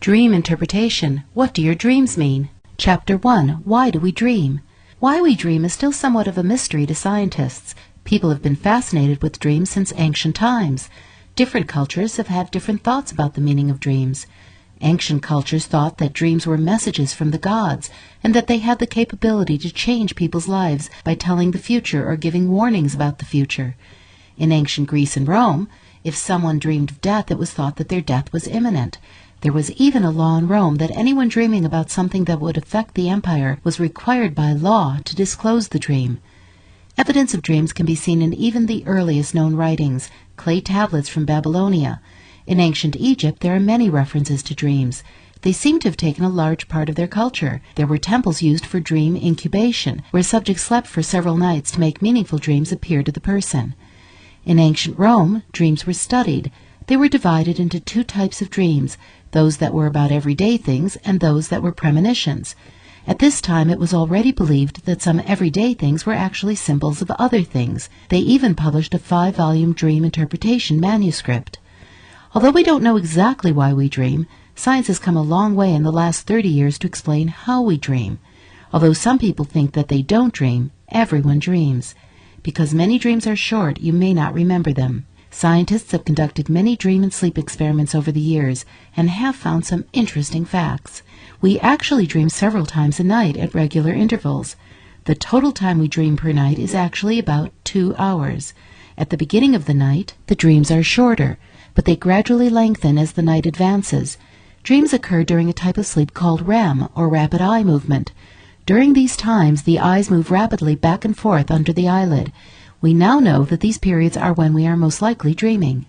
Dream interpretation. What do your dreams mean? Chapter 1. Why do we dream? Why we dream is still somewhat of a mystery to scientists. People have been fascinated with dreams since ancient times. Different cultures have had different thoughts about the meaning of dreams. Ancient cultures thought that dreams were messages from the gods, and that they had the capability to change people's lives by telling the future or giving warnings about the future. In ancient Greece and Rome, if someone dreamed of death, it was thought that their death was imminent. There was even a law in Rome that anyone dreaming about something that would affect the empire was required by law to disclose the dream. Evidence of dreams can be seen in even the earliest known writings, clay tablets from Babylonia. In ancient Egypt, there are many references to dreams. They seem to have taken a large part of their culture. There were temples used for dream incubation, where subjects slept for several nights to make meaningful dreams appear to the person. In ancient Rome, dreams were studied. They were divided into two types of dreams, those that were about everyday things and those that were premonitions. At this time it was already believed that some everyday things were actually symbols of other things. They even published a 5-volume dream interpretation manuscript. Although we don't know exactly why we dream, science has come a long way in the last 30 years to explain how we dream. Although some people think that they don't dream, everyone dreams. Because many dreams are short, you may not remember them. Scientists have conducted many dream and sleep experiments over the years and have found some interesting facts. We actually dream several times a night at regular intervals. The total time we dream per night is actually about 2 hours. At the beginning of the night, the dreams are shorter, but they gradually lengthen as the night advances. Dreams occur during a type of sleep called REM, or rapid eye movement. During these times, the eyes move rapidly back and forth under the eyelid. We now know that these periods are when we are most likely dreaming.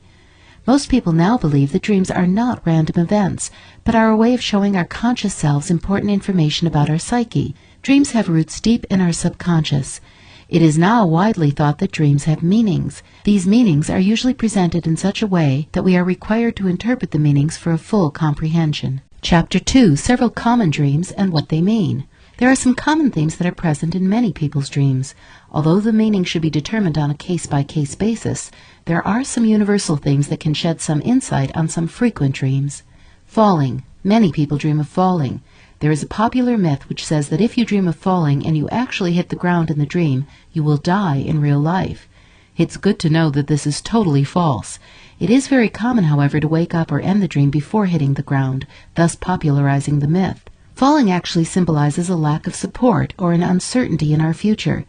Most people now believe that dreams are not random events, but are a way of showing our conscious selves important information about our psyche. Dreams have roots deep in our subconscious. It is now widely thought that dreams have meanings. These meanings are usually presented in such a way that we are required to interpret the meanings for a full comprehension. Chapter 2. Several common dreams and what they mean. There are some common themes that are present in many people's dreams. Although the meaning should be determined on a case-by-case basis, there are some universal things that can shed some insight on some frequent dreams. Falling. Many people dream of falling. There is a popular myth which says that if you dream of falling and you actually hit the ground in the dream, you will die in real life. It's good to know that this is totally false. It is very common, however, to wake up or end the dream before hitting the ground, thus popularizing the myth. Falling actually symbolizes a lack of support or an uncertainty in our future.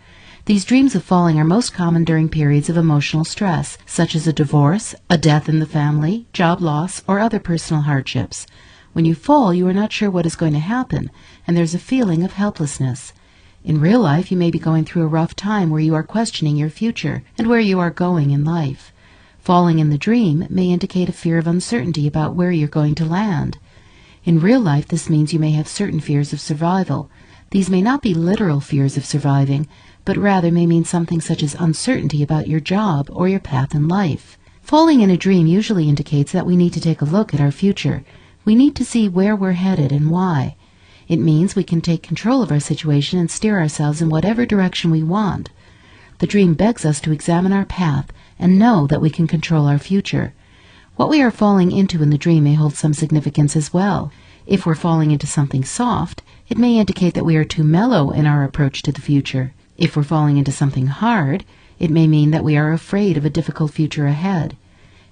These dreams of falling are most common during periods of emotional stress, such as a divorce, a death in the family, job loss, or other personal hardships. When you fall, you are not sure what is going to happen, and there's a feeling of helplessness. In real life, you may be going through a rough time where you are questioning your future and where you are going in life. Falling in the dream may indicate a fear of uncertainty about where you're going to land. In real life, this means you may have certain fears of survival. These may not be literal fears of surviving, but rather may mean something such as uncertainty about your job or your path in life. Falling in a dream usually indicates that we need to take a look at our future. We need to see where we're headed and why. It means we can take control of our situation and steer ourselves in whatever direction we want. The dream begs us to examine our path and know that we can control our future. What we are falling into in the dream may hold some significance as well. If we're falling into something soft, it may indicate that we are too mellow in our approach to the future. If we're falling into something hard, it may mean that we are afraid of a difficult future ahead.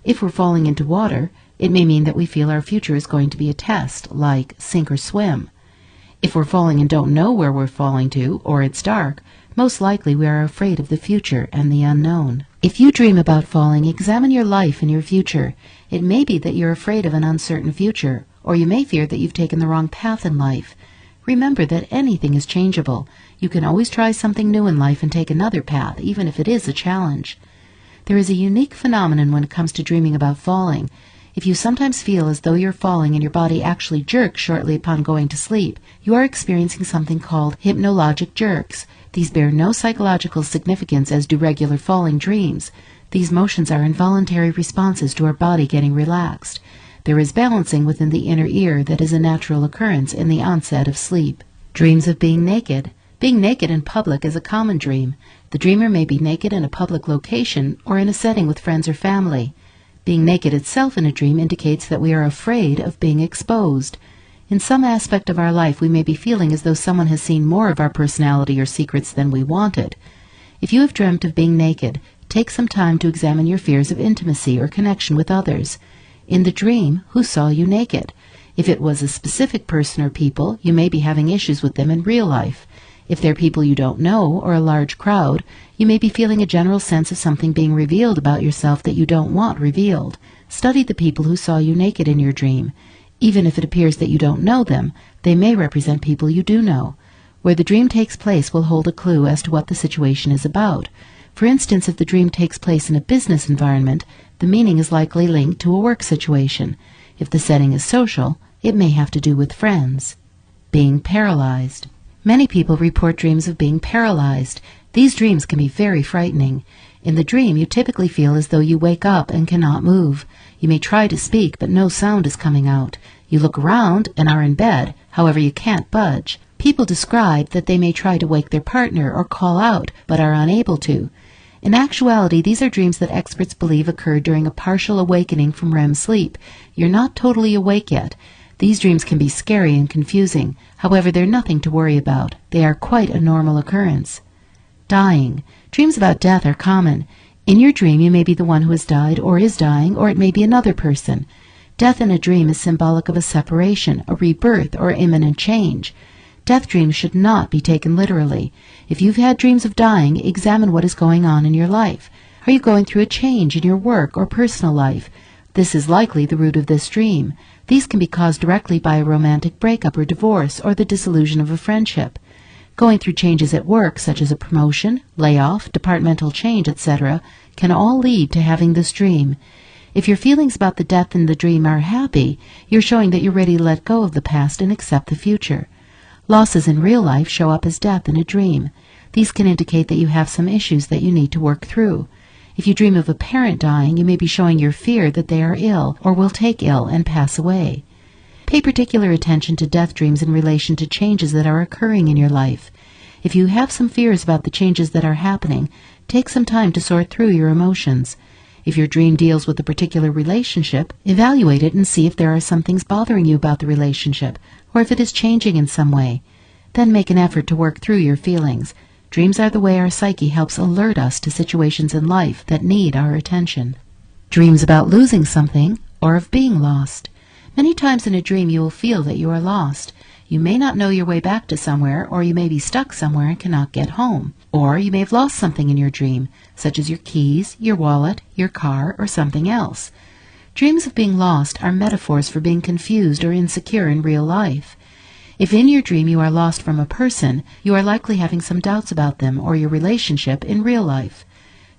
If we're falling into water, it may mean that we feel our future is going to be a test, like sink or swim. If we're falling and don't know where we're falling to, or it's dark, most likely we are afraid of the future and the unknown. If you dream about falling, examine your life and your future. It may be that you're afraid of an uncertain future, or you may fear that you've taken the wrong path in life. Remember that anything is changeable. You can always try something new in life and take another path, even if it is a challenge. There is a unique phenomenon when it comes to dreaming about falling. If you sometimes feel as though you're falling and your body actually jerks shortly upon going to sleep, you are experiencing something called hypnagogic jerks. These bear no psychological significance as do regular falling dreams. These motions are involuntary responses to our body getting relaxed. There is balancing within the inner ear that is a natural occurrence in the onset of sleep. Dreams of being naked. Being naked in public is a common dream. The dreamer may be naked in a public location or in a setting with friends or family. Being naked itself in a dream indicates that we are afraid of being exposed. In some aspect of our life we may be feeling as though someone has seen more of our personality or secrets than we wanted. If you have dreamt of being naked, take some time to examine your fears of intimacy or connection with others. In the dream, who saw you naked? If it was a specific person or people, you may be having issues with them in real life. If they're people you don't know or a large crowd, you may be feeling a general sense of something being revealed about yourself that you don't want revealed. Study the people who saw you naked in your dream. Even if it appears that you don't know them, they may represent people you do know. Where the dream takes place will hold a clue as to what the situation is about. For instance, if the dream takes place in a business environment, the meaning is likely linked to a work situation. If the setting is social, it may have to do with friends. Being paralyzed. Many people report dreams of being paralyzed. These dreams can be very frightening. In the dream, you typically feel as though you wake up and cannot move. You may try to speak, but no sound is coming out. You look around and are in bed, however you can't budge. People describe that they may try to wake their partner or call out, but are unable to. In actuality, these are dreams that experts believe occurred during a partial awakening from REM sleep. You're not totally awake yet. These dreams can be scary and confusing. However, they're nothing to worry about. They are quite a normal occurrence. Dying. Dreams about death are common. In your dream, you may be the one who has died or is dying, or it may be another person. Death in a dream is symbolic of a separation, a rebirth, or imminent change. Death dreams should not be taken literally. If you've had dreams of dying, examine what is going on in your life. Are you going through a change in your work or personal life? This is likely the root of this dream. These can be caused directly by a romantic breakup or divorce or the dissolution of a friendship. Going through changes at work, such as a promotion, layoff, departmental change, etc., can all lead to having this dream. If your feelings about the death in the dream are happy, you're showing that you're ready to let go of the past and accept the future. Losses in real life show up as death in a dream. These can indicate that you have some issues that you need to work through. If you dream of a parent dying, you may be showing your fear that they are ill or will take ill and pass away. Pay particular attention to death dreams in relation to changes that are occurring in your life. If you have some fears about the changes that are happening, take some time to sort through your emotions. If your dream deals with a particular relationship, evaluate it and see if there are some things bothering you about the relationship, or if it is changing in some way. Then make an effort to work through your feelings. Dreams are the way our psyche helps alert us to situations in life that need our attention. Dreams about losing something or of being lost. Many times in a dream you will feel that you are lost. You may not know your way back to somewhere, or you may be stuck somewhere and cannot get home. Or you may have lost something in your dream, such as your keys, your wallet, your car, or something else. Dreams of being lost are metaphors for being confused or insecure in real life. If in your dream you are lost from a person, you are likely having some doubts about them or your relationship in real life.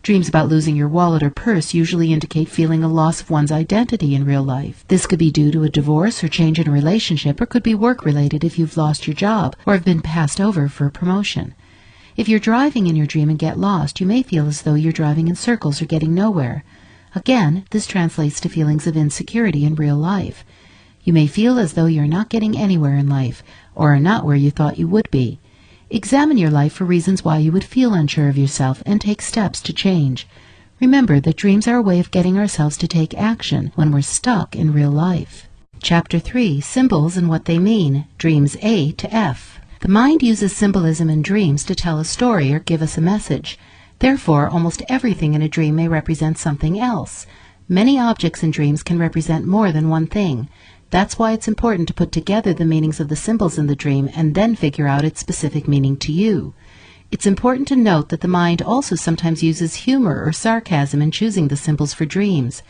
Dreams about losing your wallet or purse usually indicate feeling a loss of one's identity in real life. This could be due to a divorce or change in a relationship, or could be work-related if you've lost your job or have been passed over for a promotion. If you're driving in your dream and get lost, you may feel as though you're driving in circles or getting nowhere. Again, this translates to feelings of insecurity in real life. You may feel as though you're not getting anywhere in life, or are not where you thought you would be. Examine your life for reasons why you would feel unsure of yourself and take steps to change. Remember that dreams are a way of getting ourselves to take action when we're stuck in real life. Chapter 3. Symbols and what they mean. Dreams A to F. The mind uses symbolism in dreams to tell a story or give us a message. Therefore, almost everything in a dream may represent something else. Many objects in dreams can represent more than one thing. That's why it's important to put together the meanings of the symbols in the dream and then figure out its specific meaning to you. It's important to note that the mind also sometimes uses humor or sarcasm in choosing the symbols for dreams.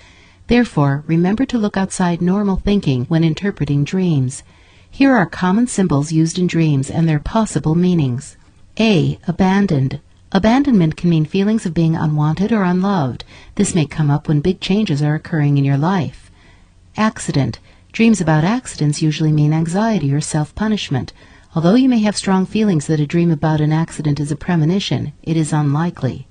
Therefore, remember to look outside normal thinking when interpreting dreams. Here are common symbols used in dreams and their possible meanings. A. Abandoned. Abandonment can mean feelings of being unwanted or unloved. This may come up when big changes are occurring in your life. Accident. Dreams about accidents usually mean anxiety or self-punishment. Although you may have strong feelings that a dream about an accident is a premonition, it is unlikely.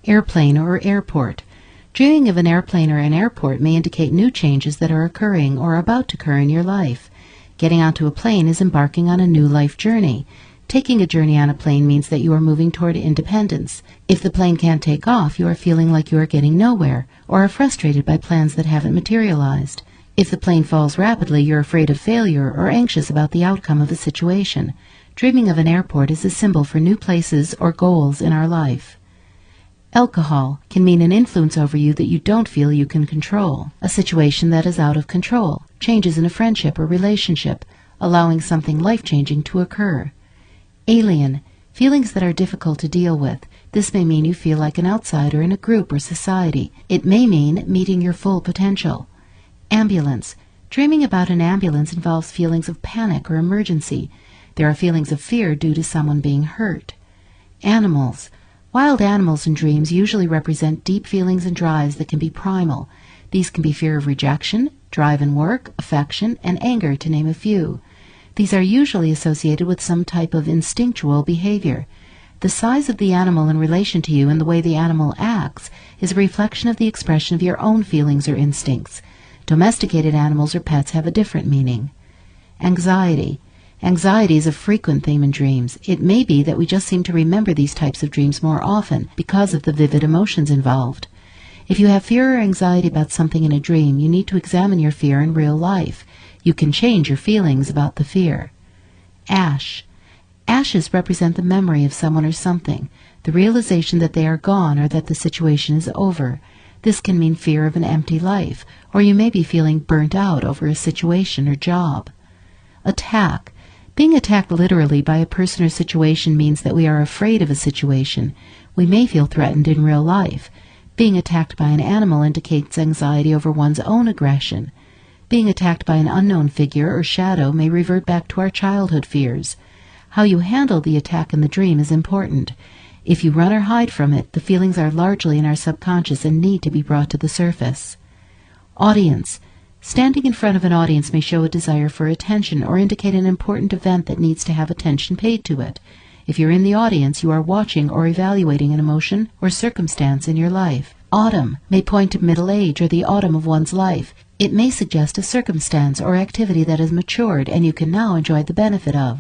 Airplane or airport. Dreaming of an airplane or an airport may indicate new changes that are occurring or about to occur in your life. Getting onto a plane is embarking on a new life journey. Taking a journey on a plane means that you are moving toward independence. If the plane can't take off, you are feeling like you are getting nowhere, or are frustrated by plans that haven't materialized. If the plane falls rapidly, you're afraid of failure or anxious about the outcome of the situation. Dreaming of an airport is a symbol for new places or goals in our life. Alcohol can mean an influence over you that you don't feel you can control, a situation that is out of control, changes in a friendship or relationship, allowing something life-changing to occur. Alien, feelings that are difficult to deal with. This may mean you feel like an outsider in a group or society. It may mean meeting your full potential. Ambulance. Dreaming about an ambulance involves feelings of panic or emergency. There are feelings of fear due to someone being hurt. Animals. Wild animals in dreams usually represent deep feelings and drives that can be primal. These can be fear of rejection, drive in work, affection, and anger, to name a few. These are usually associated with some type of instinctual behavior. The size of the animal in relation to you and the way the animal acts is a reflection of the expression of your own feelings or instincts. Domesticated animals or pets have a different meaning. Anxiety. Anxiety is a frequent theme in dreams. It may be that we just seem to remember these types of dreams more often because of the vivid emotions involved. If you have fear or anxiety about something in a dream, you need to examine your fear in real life. You can change your feelings about the fear. Ash. Ashes represent the memory of someone or something, the realization that they are gone or that the situation is over. This can mean fear of an empty life, or you may be feeling burnt out over a situation or job. Attack. Being attacked literally by a person or situation means that we are afraid of a situation. We may feel threatened in real life. Being attacked by an animal indicates anxiety over one's own aggression. Being attacked by an unknown figure or shadow may revert back to our childhood fears. How you handle the attack in the dream is important. If you run or hide from it, the feelings are largely in our subconscious and need to be brought to the surface. Audience. Standing in front of an audience may show a desire for attention or indicate an important event that needs to have attention paid to it. If you're in the audience, you are watching or evaluating an emotion or circumstance in your life. Autumn may point to middle age or the autumn of one's life. It may suggest a circumstance or activity that has matured and you can now enjoy the benefit of.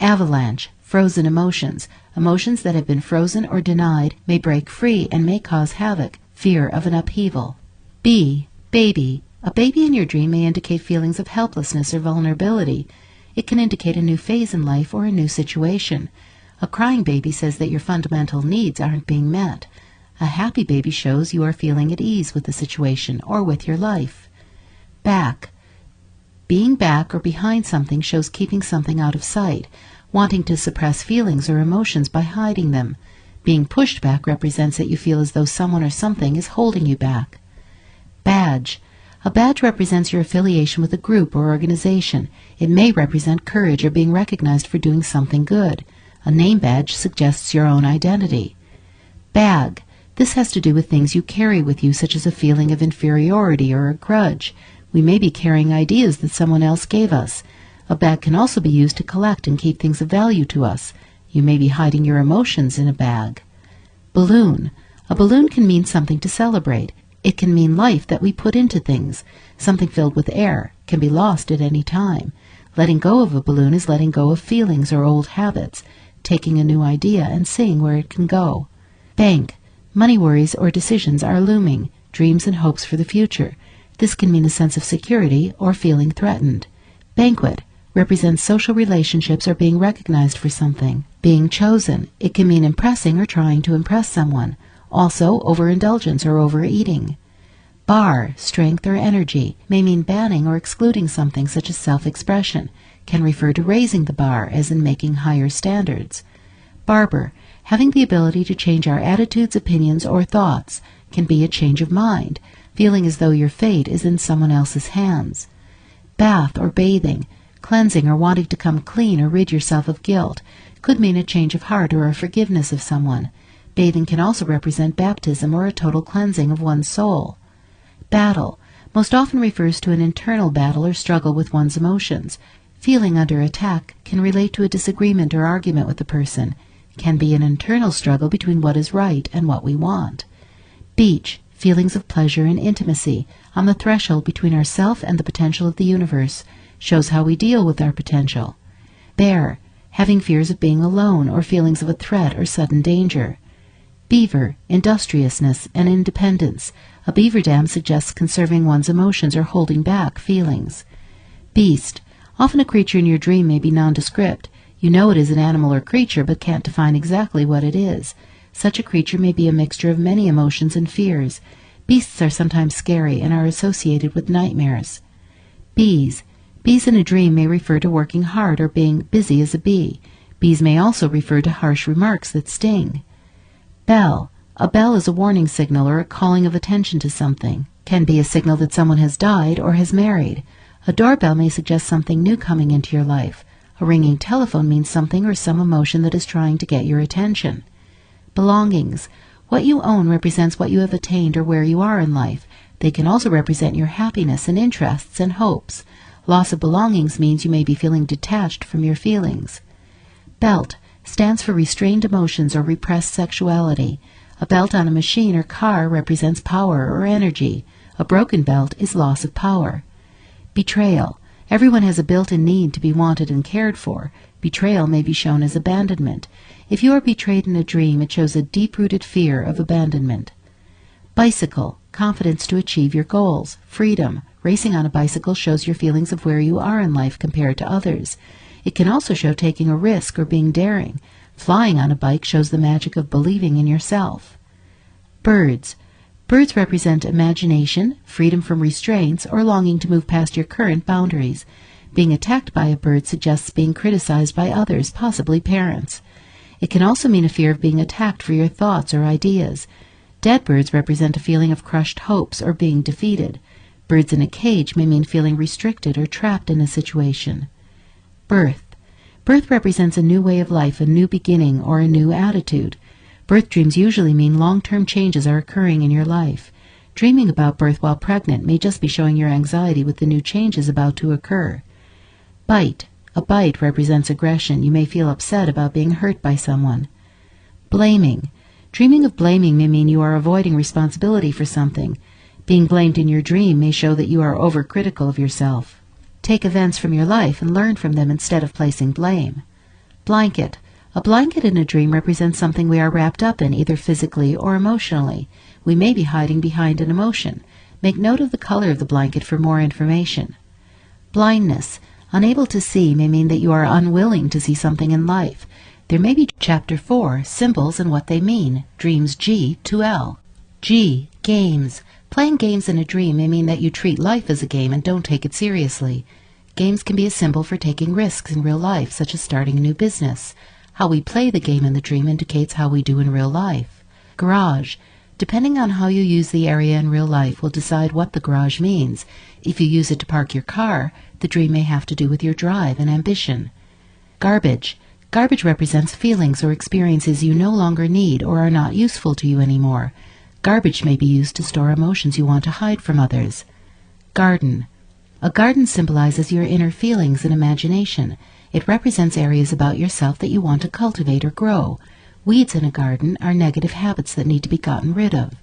Avalanche. Frozen emotions. Emotions that have been frozen or denied may break free and may cause havoc, fear of an upheaval. B. Baby. A baby in your dream may indicate feelings of helplessness or vulnerability. It can indicate a new phase in life or a new situation. A crying baby says that your fundamental needs aren't being met. A happy baby shows you are feeling at ease with the situation or with your life. Back. Being back or behind something shows keeping something out of sight, wanting to suppress feelings or emotions by hiding them. Being pushed back represents that you feel as though someone or something is holding you back. Badge. A badge represents your affiliation with a group or organization. It may represent courage or being recognized for doing something good. A name badge suggests your own identity. Bag. This has to do with things you carry with you, such as a feeling of inferiority or a grudge. We may be carrying ideas that someone else gave us. A bag can also be used to collect and keep things of value to us. You may be hiding your emotions in a bag. Balloon. A balloon can mean something to celebrate. It can mean life that we put into things. Something filled with air can be lost at any time. Letting go of a balloon is letting go of feelings or old habits, taking a new idea and seeing where it can go. Bank. Money worries or decisions are looming, dreams and hopes for the future. This can mean a sense of security or feeling threatened. Banquet represents social relationships or being recognized for something. Being chosen. It can mean impressing or trying to impress someone. Also, overindulgence or overeating. Bar, strength or energy, may mean banning or excluding something such as self-expression. Can refer to raising the bar, as in making higher standards. Barber, having the ability to change our attitudes, opinions, or thoughts. Can be a change of mind, feeling as though your fate is in someone else's hands. Bath or bathing, cleansing or wanting to come clean or rid yourself of guilt. Could mean a change of heart or a forgiveness of someone. Bathing can also represent baptism or a total cleansing of one's soul. Battle most often refers to an internal battle or struggle with one's emotions. Feeling under attack can relate to a disagreement or argument with a person. Can be an internal struggle between what is right and what we want. Beach, feelings of pleasure and intimacy, on the threshold between ourself and the potential of the universe, shows how we deal with our potential. Bear, having fears of being alone or feelings of a threat or sudden danger. Beaver, industriousness and independence. A beaver dam suggests conserving one's emotions or holding back feelings. Beast, often a creature in your dream may be nondescript. You know it is an animal or creature but can't define exactly what it is. Such a creature may be a mixture of many emotions and fears. Beasts are sometimes scary and are associated with nightmares. Bees. Bees in a dream may refer to working hard or being busy as a bee. Bees may also refer to harsh remarks that sting. Bell. A bell is a warning signal or a calling of attention to something. Can be a signal that someone has died or has married. A doorbell may suggest something new coming into your life. A ringing telephone means something or some emotion that is trying to get your attention. Belongings. What you own represents what you have attained or where you are in life. They can also represent your happiness and interests and hopes. Loss of belongings means you may be feeling detached from your feelings. Belt stands for restrained emotions or repressed sexuality. A belt on a machine or car represents power or energy. A broken belt is loss of power. Betrayal. Everyone has a built-in need to be wanted and cared for. Betrayal may be shown as abandonment. If you are betrayed in a dream, it shows a deep-rooted fear of abandonment. Bicycle. Confidence to achieve your goals. Freedom. Racing on a bicycle shows your feelings of where you are in life compared to others. It can also show taking a risk or being daring. Flying on a bike shows the magic of believing in yourself. Birds. Birds represent imagination, freedom from restraints, or longing to move past your current boundaries. Being attacked by a bird suggests being criticized by others, possibly parents. It can also mean a fear of being attacked for your thoughts or ideas. Dead birds represent a feeling of crushed hopes or being defeated. Birds in a cage may mean feeling restricted or trapped in a situation. Birth. Birth represents a new way of life, a new beginning, or a new attitude. Birth dreams usually mean long-term changes are occurring in your life. Dreaming about birth while pregnant may just be showing your anxiety with the new changes about to occur. Bite. A bite represents aggression. You may feel upset about being hurt by someone. Blaming. Dreaming of blaming may mean you are avoiding responsibility for something. Being blamed in your dream may show that you are overcritical of yourself. Take events from your life and learn from them instead of placing blame. Blanket. A blanket in a dream represents something we are wrapped up in, either physically or emotionally. We may be hiding behind an emotion. Make note of the color of the blanket for more information. Blindness. Unable to see may mean that you are unwilling to see something in life. There may be Chapter 4, Symbols and What They Mean, Dreams G to L. G. Games. Playing games in a dream may mean that you treat life as a game and don't take it seriously. Games can be a symbol for taking risks in real life, such as starting a new business. How we play the game in the dream indicates how we do in real life. Garage. Depending on how you use the area in real life will decide what the garage means. If you use it to park your car, the dream may have to do with your drive and ambition. Garbage. Garbage represents feelings or experiences you no longer need or are not useful to you anymore. Garbage may be used to store emotions you want to hide from others. Garden. A garden symbolizes your inner feelings and imagination. It represents areas about yourself that you want to cultivate or grow. Weeds in a garden are negative habits that need to be gotten rid of.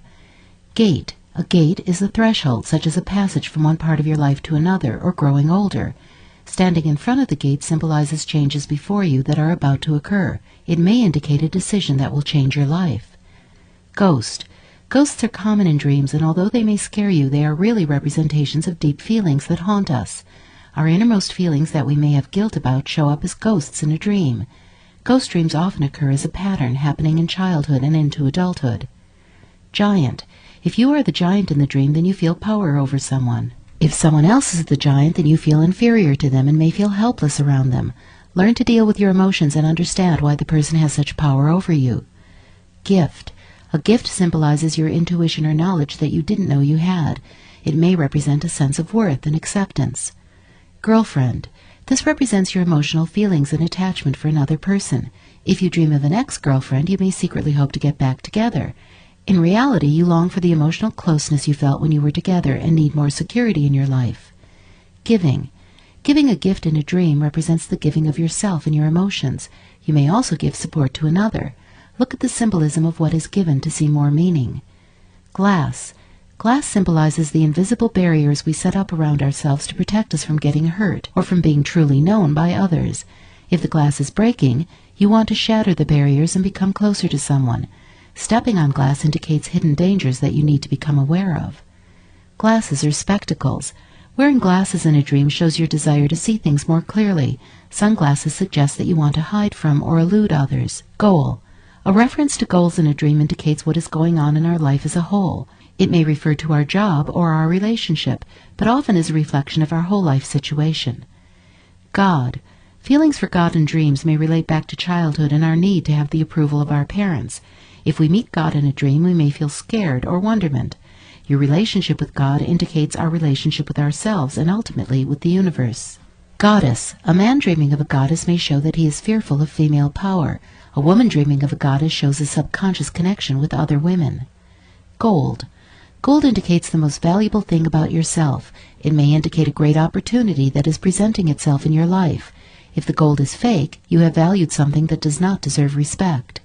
Gate. A gate is a threshold, such as a passage from one part of your life to another or growing older. Standing in front of the gate symbolizes changes before you that are about to occur. It may indicate a decision that will change your life. Ghost. Ghosts are common in dreams, and although they may scare you, they are really representations of deep feelings that haunt us. Our innermost feelings that we may have guilt about show up as ghosts in a dream. Ghost dreams often occur as a pattern happening in childhood and into adulthood. Giant. If you are the giant in the dream, then you feel power over someone. If someone else is the giant, then you feel inferior to them and may feel helpless around them. Learn to deal with your emotions and understand why the person has such power over you. Gift. A gift symbolizes your intuition or knowledge that you didn't know you had. It may represent a sense of worth and acceptance. Girlfriend. This represents your emotional feelings and attachment for another person. If you dream of an ex-girlfriend, you may secretly hope to get back together. In reality, you long for the emotional closeness you felt when you were together and need more security in your life. Giving. Giving a gift in a dream represents the giving of yourself and your emotions. You may also give support to another. Look at the symbolism of what is given to see more meaning. Glass. Glass symbolizes the invisible barriers we set up around ourselves to protect us from getting hurt or from being truly known by others. If the glass is breaking, you want to shatter the barriers and become closer to someone. Stepping on glass indicates hidden dangers that you need to become aware of. Glasses are spectacles. Wearing glasses in a dream shows your desire to see things more clearly. Sunglasses suggest that you want to hide from or elude others. Goal. A reference to goals in a dream indicates what is going on in our life as a whole. It may refer to our job or our relationship, but often is a reflection of our whole life situation. God. Feelings for God in dreams may relate back to childhood and our need to have the approval of our parents. If we meet God in a dream, we may feel scared or wonderment. Your relationship with God indicates our relationship with ourselves and ultimately with the universe. Goddess. A man dreaming of a goddess may show that he is fearful of female power. A woman dreaming of a goddess shows a subconscious connection with other women. Gold. Gold indicates the most valuable thing about yourself. It may indicate a great opportunity that is presenting itself in your life. If the gold is fake, you have valued something that does not deserve respect.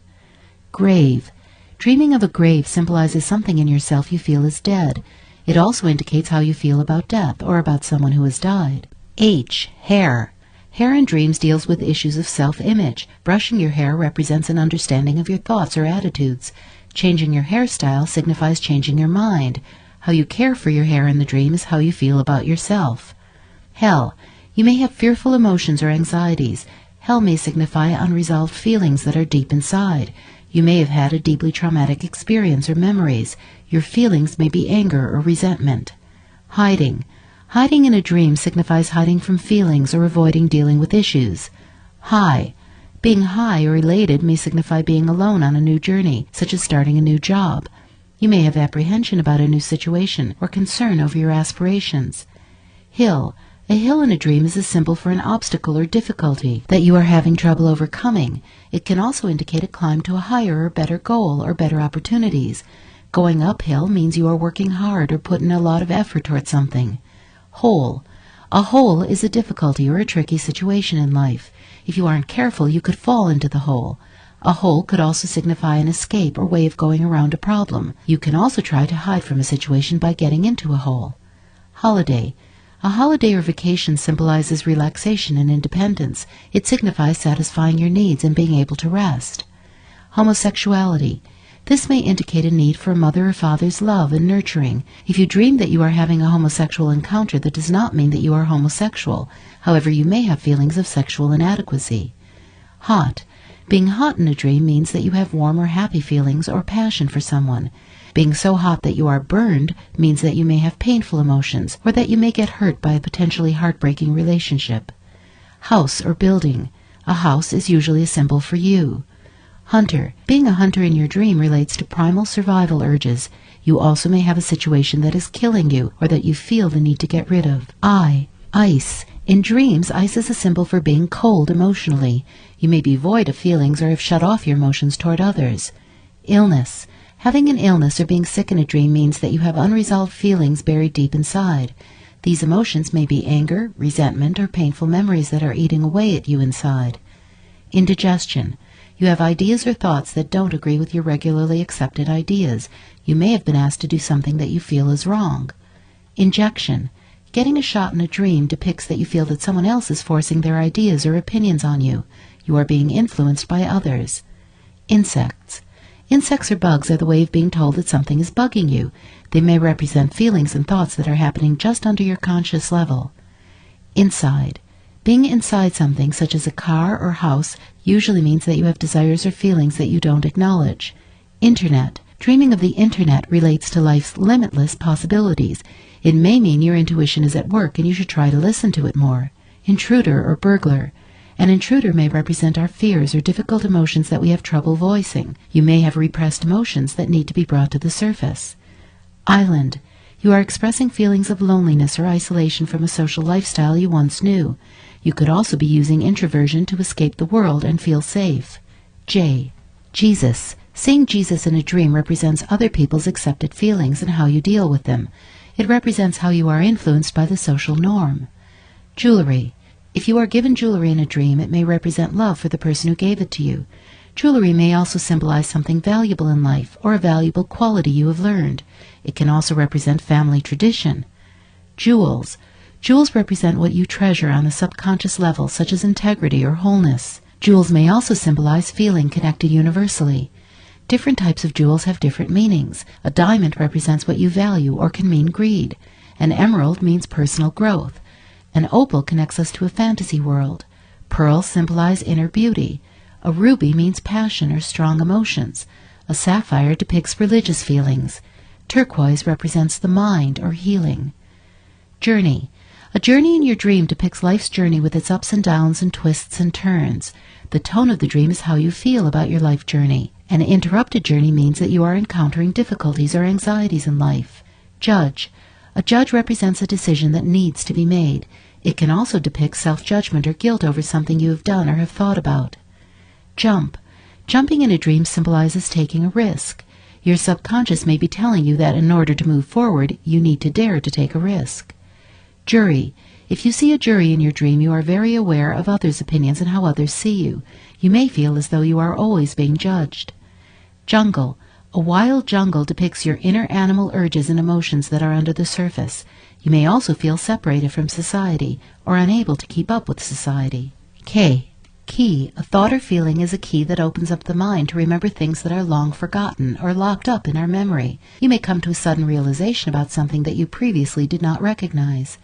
Grave. Dreaming of a grave symbolizes something in yourself you feel is dead. It also indicates how you feel about death or about someone who has died. H. Hair. Hair in dreams deals with issues of self-image. Brushing your hair represents an understanding of your thoughts or attitudes. Changing your hairstyle signifies changing your mind. How you care for your hair in the dream is how you feel about yourself. Hell. You may have fearful emotions or anxieties. Hell may signify unresolved feelings that are deep inside. You may have had a deeply traumatic experience or memories. Your feelings may be anger or resentment. Hiding. Hiding in a dream signifies hiding from feelings or avoiding dealing with issues. High. Being high or elated may signify being alone on a new journey, such as starting a new job. You may have apprehension about a new situation or concern over your aspirations. Hill. A hill in a dream is a symbol for an obstacle or difficulty that you are having trouble overcoming. It can also indicate a climb to a higher or better goal or better opportunities. Going uphill means you are working hard or putting a lot of effort toward something. Hole. A hole is a difficulty or a tricky situation in life. If you aren't careful, you could fall into the hole. A hole could also signify an escape or way of going around a problem. You can also try to hide from a situation by getting into a hole. Holiday. A holiday or vacation symbolizes relaxation and independence. It signifies satisfying your needs and being able to rest. Homosexuality. This may indicate a need for a mother or father's love and nurturing. If you dream that you are having a homosexual encounter, that does not mean that you are homosexual. However, you may have feelings of sexual inadequacy. Hot. Being hot in a dream means that you have warm or happy feelings or passion for someone. Being so hot that you are burned means that you may have painful emotions or that you may get hurt by a potentially heartbreaking relationship. House or building. A house is usually a symbol for you. Hunter. Being a hunter in your dream relates to primal survival urges. You also may have a situation that is killing you or that you feel the need to get rid of. Ice. In dreams, ice is a symbol for being cold emotionally. You may be void of feelings or have shut off your emotions toward others. Illness. Having an illness or being sick in a dream means that you have unresolved feelings buried deep inside. These emotions may be anger, resentment, or painful memories that are eating away at you inside. Indigestion. You have ideas or thoughts that don't agree with your regularly accepted ideas. You may have been asked to do something that you feel is wrong. Injection. Getting a shot in a dream depicts that you feel that someone else is forcing their ideas or opinions on you. You are being influenced by others. Insects. Insects or bugs are the way of being told that something is bugging you. They may represent feelings and thoughts that are happening just under your conscious level. Inside. Being inside something, such as a car or house, usually means that you have desires or feelings that you don't acknowledge. Internet. Dreaming of the Internet relates to life's limitless possibilities. It may mean your intuition is at work and you should try to listen to it more. Intruder or burglar. An intruder may represent our fears or difficult emotions that we have trouble voicing. You may have repressed emotions that need to be brought to the surface. Island. You are expressing feelings of loneliness or isolation from a social lifestyle you once knew. You could also be using introversion to escape the world and feel safe. J. Jesus. Seeing Jesus in a dream represents other people's accepted feelings and how you deal with them. It represents how you are influenced by the social norm. Jewelry. If you are given jewelry in a dream, it may represent love for the person who gave it to you. Jewelry may also symbolize something valuable in life or a valuable quality you have learned. It can also represent family tradition. Jewels. Jewels represent what you treasure on a subconscious level, such as integrity or wholeness. Jewels may also symbolize feeling connected universally. Different types of jewels have different meanings. A diamond represents what you value or can mean greed. An emerald means personal growth. An opal connects us to a fantasy world. Pearls symbolize inner beauty. A ruby means passion or strong emotions. A sapphire depicts religious feelings. Turquoise represents the mind or healing. Journey. A journey in your dream depicts life's journey with its ups and downs and twists and turns. The tone of the dream is how you feel about your life journey. An interrupted journey means that you are encountering difficulties or anxieties in life. Judge. A judge represents a decision that needs to be made. It can also depict self-judgment or guilt over something you have done or have thought about. Jump. Jumping in a dream symbolizes taking a risk. Your subconscious may be telling you that in order to move forward, you need to dare to take a risk. Jury. If you see a jury in your dream, you are very aware of others' opinions and how others see you. You may feel as though you are always being judged. Jungle. A wild jungle depicts your inner animal urges and emotions that are under the surface. You may also feel separated from society or unable to keep up with society. K. Key. A thought or feeling is a key that opens up the mind to remember things that are long forgotten or locked up in our memory. You may come to a sudden realization about something that you previously did not recognize.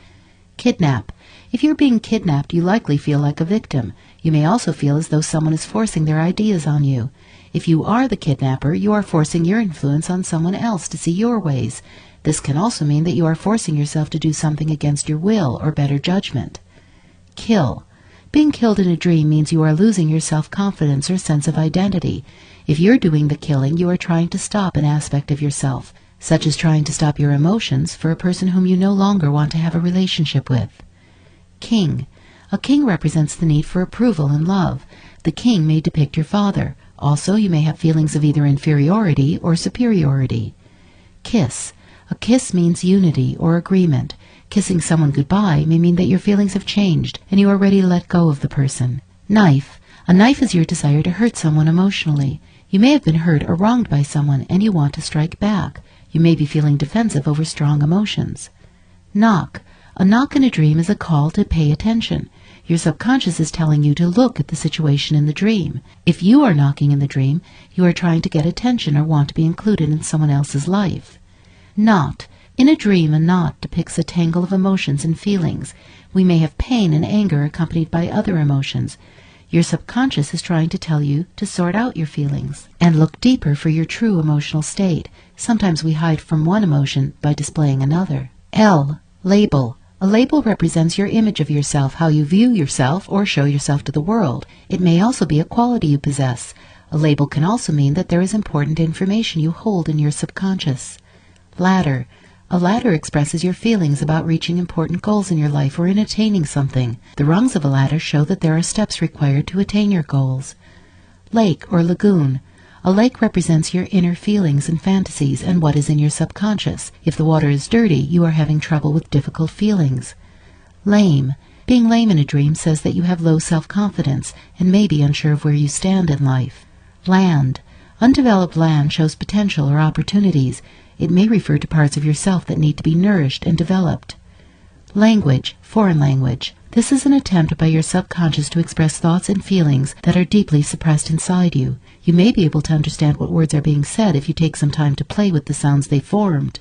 Kidnap. If you're being kidnapped, you likely feel like a victim. You may also feel as though someone is forcing their ideas on you. If you are the kidnapper, you are forcing your influence on someone else to see your ways. This can also mean that you are forcing yourself to do something against your will or better judgment. Kill. Being killed in a dream means you are losing your self-confidence or sense of identity. If you're doing the killing, you are trying to stop an aspect of yourself, such as trying to stop your emotions for a person whom you no longer want to have a relationship with. King. A king represents the need for approval and love. The king may depict your father. Also, you may have feelings of either inferiority or superiority. Kiss. A kiss means unity or agreement. Kissing someone goodbye may mean that your feelings have changed and you are ready to let go of the person. Knife. A knife is your desire to hurt someone emotionally. You may have been hurt or wronged by someone and you want to strike back. You may be feeling defensive over strong emotions. Knock. A knock in a dream is a call to pay attention. Your subconscious is telling you to look at the situation in the dream. If you are knocking in the dream, you are trying to get attention or want to be included in someone else's life. Knot. In a dream, a knot depicts a tangle of emotions and feelings. We may have pain and anger accompanied by other emotions. Your subconscious is trying to tell you to sort out your feelings and look deeper for your true emotional state. Sometimes we hide from one emotion by displaying another. L. Label. A label represents your image of yourself, how you view yourself or show yourself to the world. It may also be a quality you possess. A label can also mean that there is important information you hold in your subconscious. Ladder. A ladder expresses your feelings about reaching important goals in your life or in attaining something. The rungs of a ladder show that there are steps required to attain your goals. Lake or lagoon. A lake represents your inner feelings and fantasies and what is in your subconscious. If the water is dirty, you are having trouble with difficult feelings. Lame. Being lame in a dream says that you have low self-confidence and may be unsure of where you stand in life. Land. Undeveloped land shows potential or opportunities. It may refer to parts of yourself that need to be nourished and developed. Language, foreign language. This is an attempt by your subconscious to express thoughts and feelings that are deeply suppressed inside you. You may be able to understand what words are being said if you take some time to play with the sounds they formed.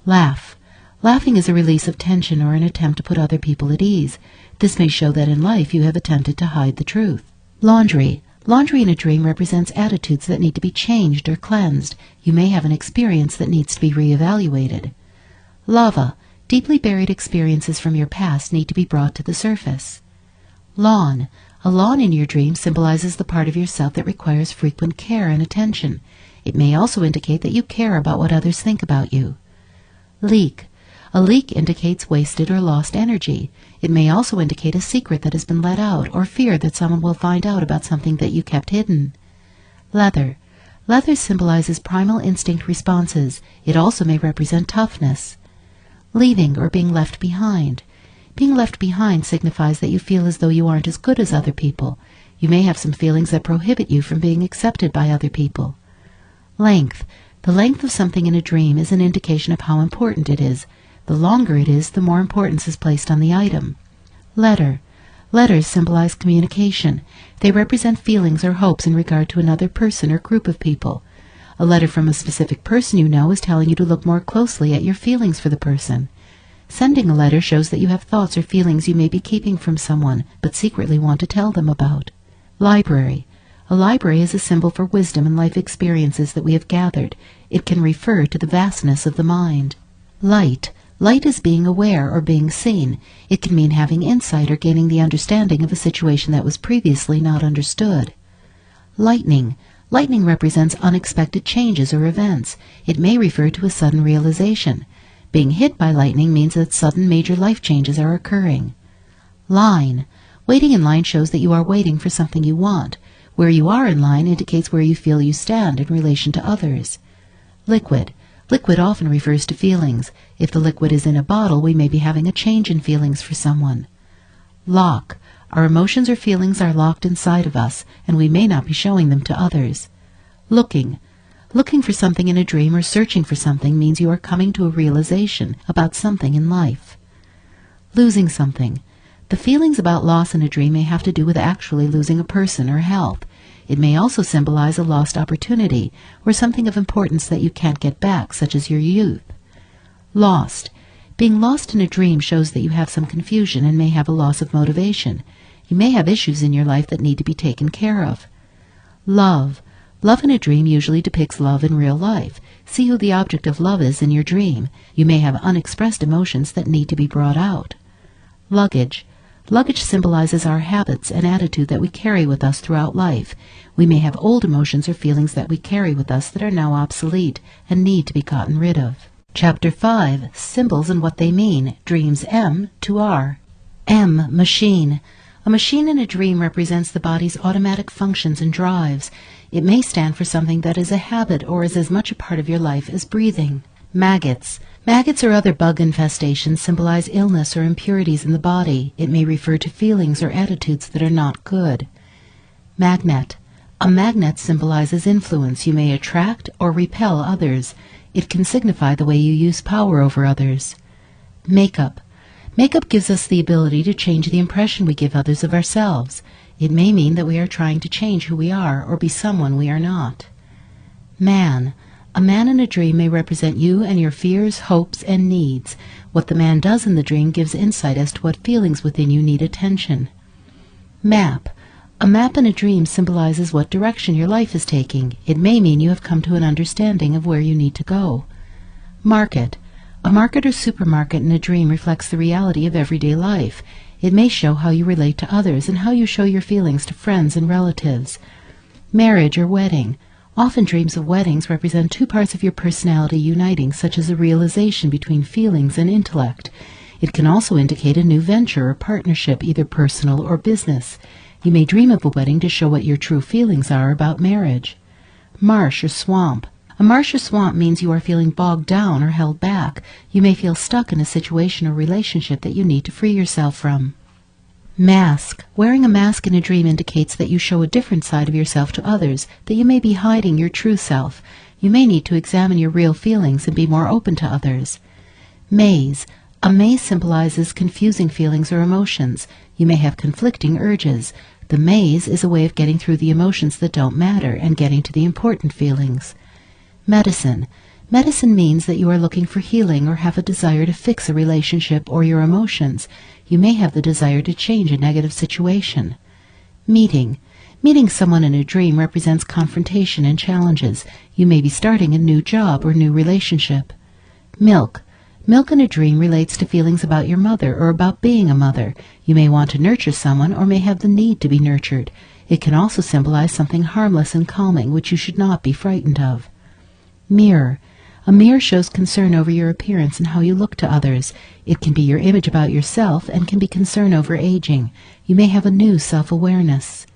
Laugh. Laughing is a release of tension or an attempt to put other people at ease. This may show that in life you have attempted to hide the truth. Laundry. Laundry in a dream represents attitudes that need to be changed or cleansed. You may have an experience that needs to be reevaluated. Lava. Deeply buried experiences from your past need to be brought to the surface. Lawn. A lawn in your dream symbolizes the part of yourself that requires frequent care and attention. It may also indicate that you care about what others think about you. Leak. A leak indicates wasted or lost energy. It may also indicate a secret that has been let out or fear that someone will find out about something that you kept hidden. Leather. Leather symbolizes primal instinct responses. It also may represent toughness. Leaving or being left behind. Being left behind signifies that you feel as though you aren't as good as other people. You may have some feelings that prohibit you from being accepted by other people. Length. The length of something in a dream is an indication of how important it is. The The longer it is, the more importance is placed on the item. Letter. Letters symbolize communication. They represent feelings or hopes in regard to another person or group of people. A letter from a specific person you know is telling you to look more closely at your feelings for the person. Sending a letter shows that you have thoughts or feelings you may be keeping from someone, but secretly want to tell them about. Library. A library is a symbol for wisdom and life experiences that we have gathered. It can refer to the vastness of the mind. Light. Light is being aware or being seen. It can mean having insight or gaining the understanding of a situation that was previously not understood. Lightning. Lightning represents unexpected changes or events. It may refer to a sudden realization. Being hit by lightning means that sudden major life changes are occurring. Line. Waiting in line shows that you are waiting for something you want. Where you are in line indicates where you feel you stand in relation to others. Liquid. Liquid often refers to feelings. If the liquid is in a bottle, we may be having a change in feelings for someone. Lock. Our emotions or feelings are locked inside of us, and we may not be showing them to others. Looking. Looking for something in a dream or searching for something means you are coming to a realization about something in life. Losing something. The feelings about loss in a dream may have to do with actually losing a person or health. It may also symbolize a lost opportunity or something of importance that you can't get back, such as your youth. Lost. Being lost in a dream shows that you have some confusion and may have a loss of motivation. You may have issues in your life that need to be taken care of. Love. Love in a dream usually depicts love in real life. See who the object of love is in your dream. You may have unexpressed emotions that need to be brought out. Luggage. Luggage symbolizes our habits and attitude that we carry with us throughout life. We may have old emotions or feelings that we carry with us that are now obsolete and need to be gotten rid of. Chapter 5. Symbols and what they mean. Dreams M to R. M. Machine. A machine in a dream represents the body's automatic functions and drives. It may stand for something that is a habit or is as much a part of your life as breathing. Maggots. Maggots or other bug infestations symbolize illness or impurities in the body. It may refer to feelings or attitudes that are not good. Magnet. A magnet symbolizes influence. You may attract or repel others. It can signify the way you use power over others. Makeup. Makeup gives us the ability to change the impression we give others of ourselves. It may mean that we are trying to change who we are or be someone we are not. Man. A man in a dream may represent you and your fears, hopes, and needs. What the man does in the dream gives insight as to what feelings within you need attention. Map. A map in a dream symbolizes what direction your life is taking. It may mean you have come to an understanding of where you need to go. Market. A market or supermarket in a dream reflects the reality of everyday life. It may show how you relate to others and how you show your feelings to friends and relatives. Marriage or wedding. Often dreams of weddings represent two parts of your personality uniting, such as a realization between feelings and intellect. It can also indicate a new venture or partnership, either personal or business. You may dream of a wedding to show what your true feelings are about marriage. Marsh or swamp. A marsh or swamp means you are feeling bogged down or held back. You may feel stuck in a situation or relationship that you need to free yourself from. Mask. Wearing a mask in a dream indicates that you show a different side of yourself to others, that you may be hiding your true self. You may need to examine your real feelings and be more open to others. Maze. A maze symbolizes confusing feelings or emotions. You may have conflicting urges. The maze is a way of getting through the emotions that don't matter and getting to the important feelings. Medicine. Medicine means that you are looking for healing or have a desire to fix a relationship or your emotions. You may have the desire to change a negative situation. Meeting. Meeting someone in a dream represents confrontation and challenges. You may be starting a new job or new relationship. Milk. Milk in a dream relates to feelings about your mother or about being a mother. You may want to nurture someone or may have the need to be nurtured. It can also symbolize something harmless and calming which you should not be frightened of. Mirror. A mirror shows concern over your appearance and how you look to others. It can be your image about yourself and can be concern over aging. You may have a new self-awareness.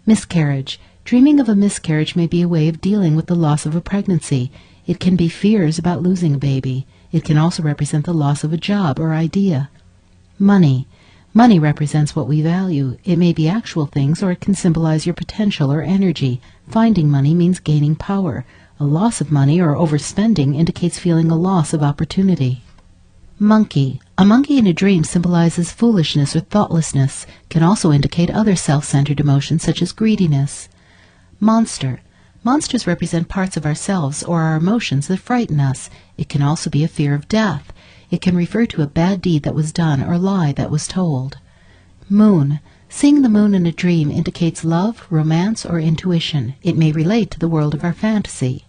Miscarriage. Dreaming of a miscarriage may be a way of dealing with the loss of a pregnancy. It can be fears about losing a baby. It can also represent the loss of a job or idea. Money. Money represents what we value. It may be actual things or it can symbolize your potential or energy. Finding money means gaining power. A loss of money or overspending indicates feeling a loss of opportunity. Monkey. A monkey in a dream symbolizes foolishness or thoughtlessness, can also indicate other self-centered emotions such as greediness. Monster. Monsters represent parts of ourselves or our emotions that frighten us. It can also be a fear of death. It can refer to a bad deed that was done or lie that was told. Moon. Seeing the moon in a dream indicates love, romance, or intuition. It may relate to the world of our fantasy.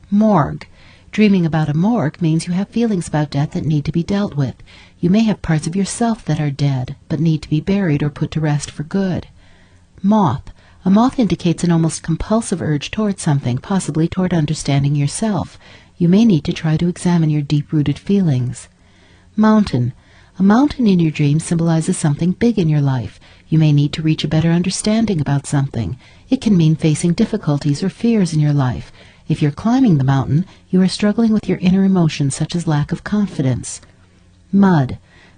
Morgue. Dreaming about a morgue means you have feelings about death that need to be dealt with. You may have parts of yourself that are dead, but need to be buried or put to rest for good. Moth. A moth indicates an almost compulsive urge toward something, possibly toward understanding yourself. You may need to try to examine your deep-rooted feelings. Mountain. A mountain in your dream symbolizes something big in your life. You may need to reach a better understanding about something. It can mean facing difficulties or fears in your life. If you're climbing the mountain, you are struggling with your inner emotions such as lack of confidence. Mud.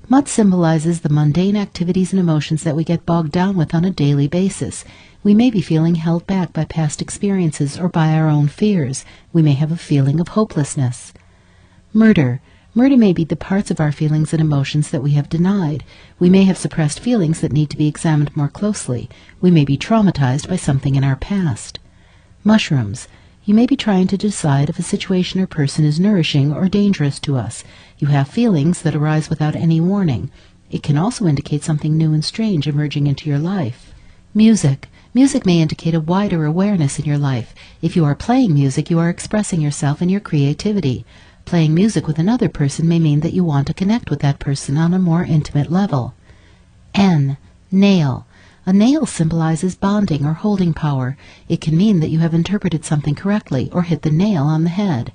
Mud symbolizes the mundane activities and emotions that we get bogged down with on a daily basis. We may be feeling held back by past experiences or by our own fears. We may have a feeling of hopelessness. Murder. Murder may be the parts of our feelings and emotions that we have denied. We may have suppressed feelings that need to be examined more closely. We may be traumatized by something in our past. Mushrooms. You may be trying to decide if a situation or person is nourishing or dangerous to us. You have feelings that arise without any warning. It can also indicate something new and strange emerging into your life. Music. Music may indicate a wider awareness in your life. If you are playing music, you are expressing yourself and your creativity. Playing music with another person may mean that you want to connect with that person on a more intimate level. N. Nail. A nail symbolizes bonding or holding power. It can mean that you have interpreted something correctly or hit the nail on the head.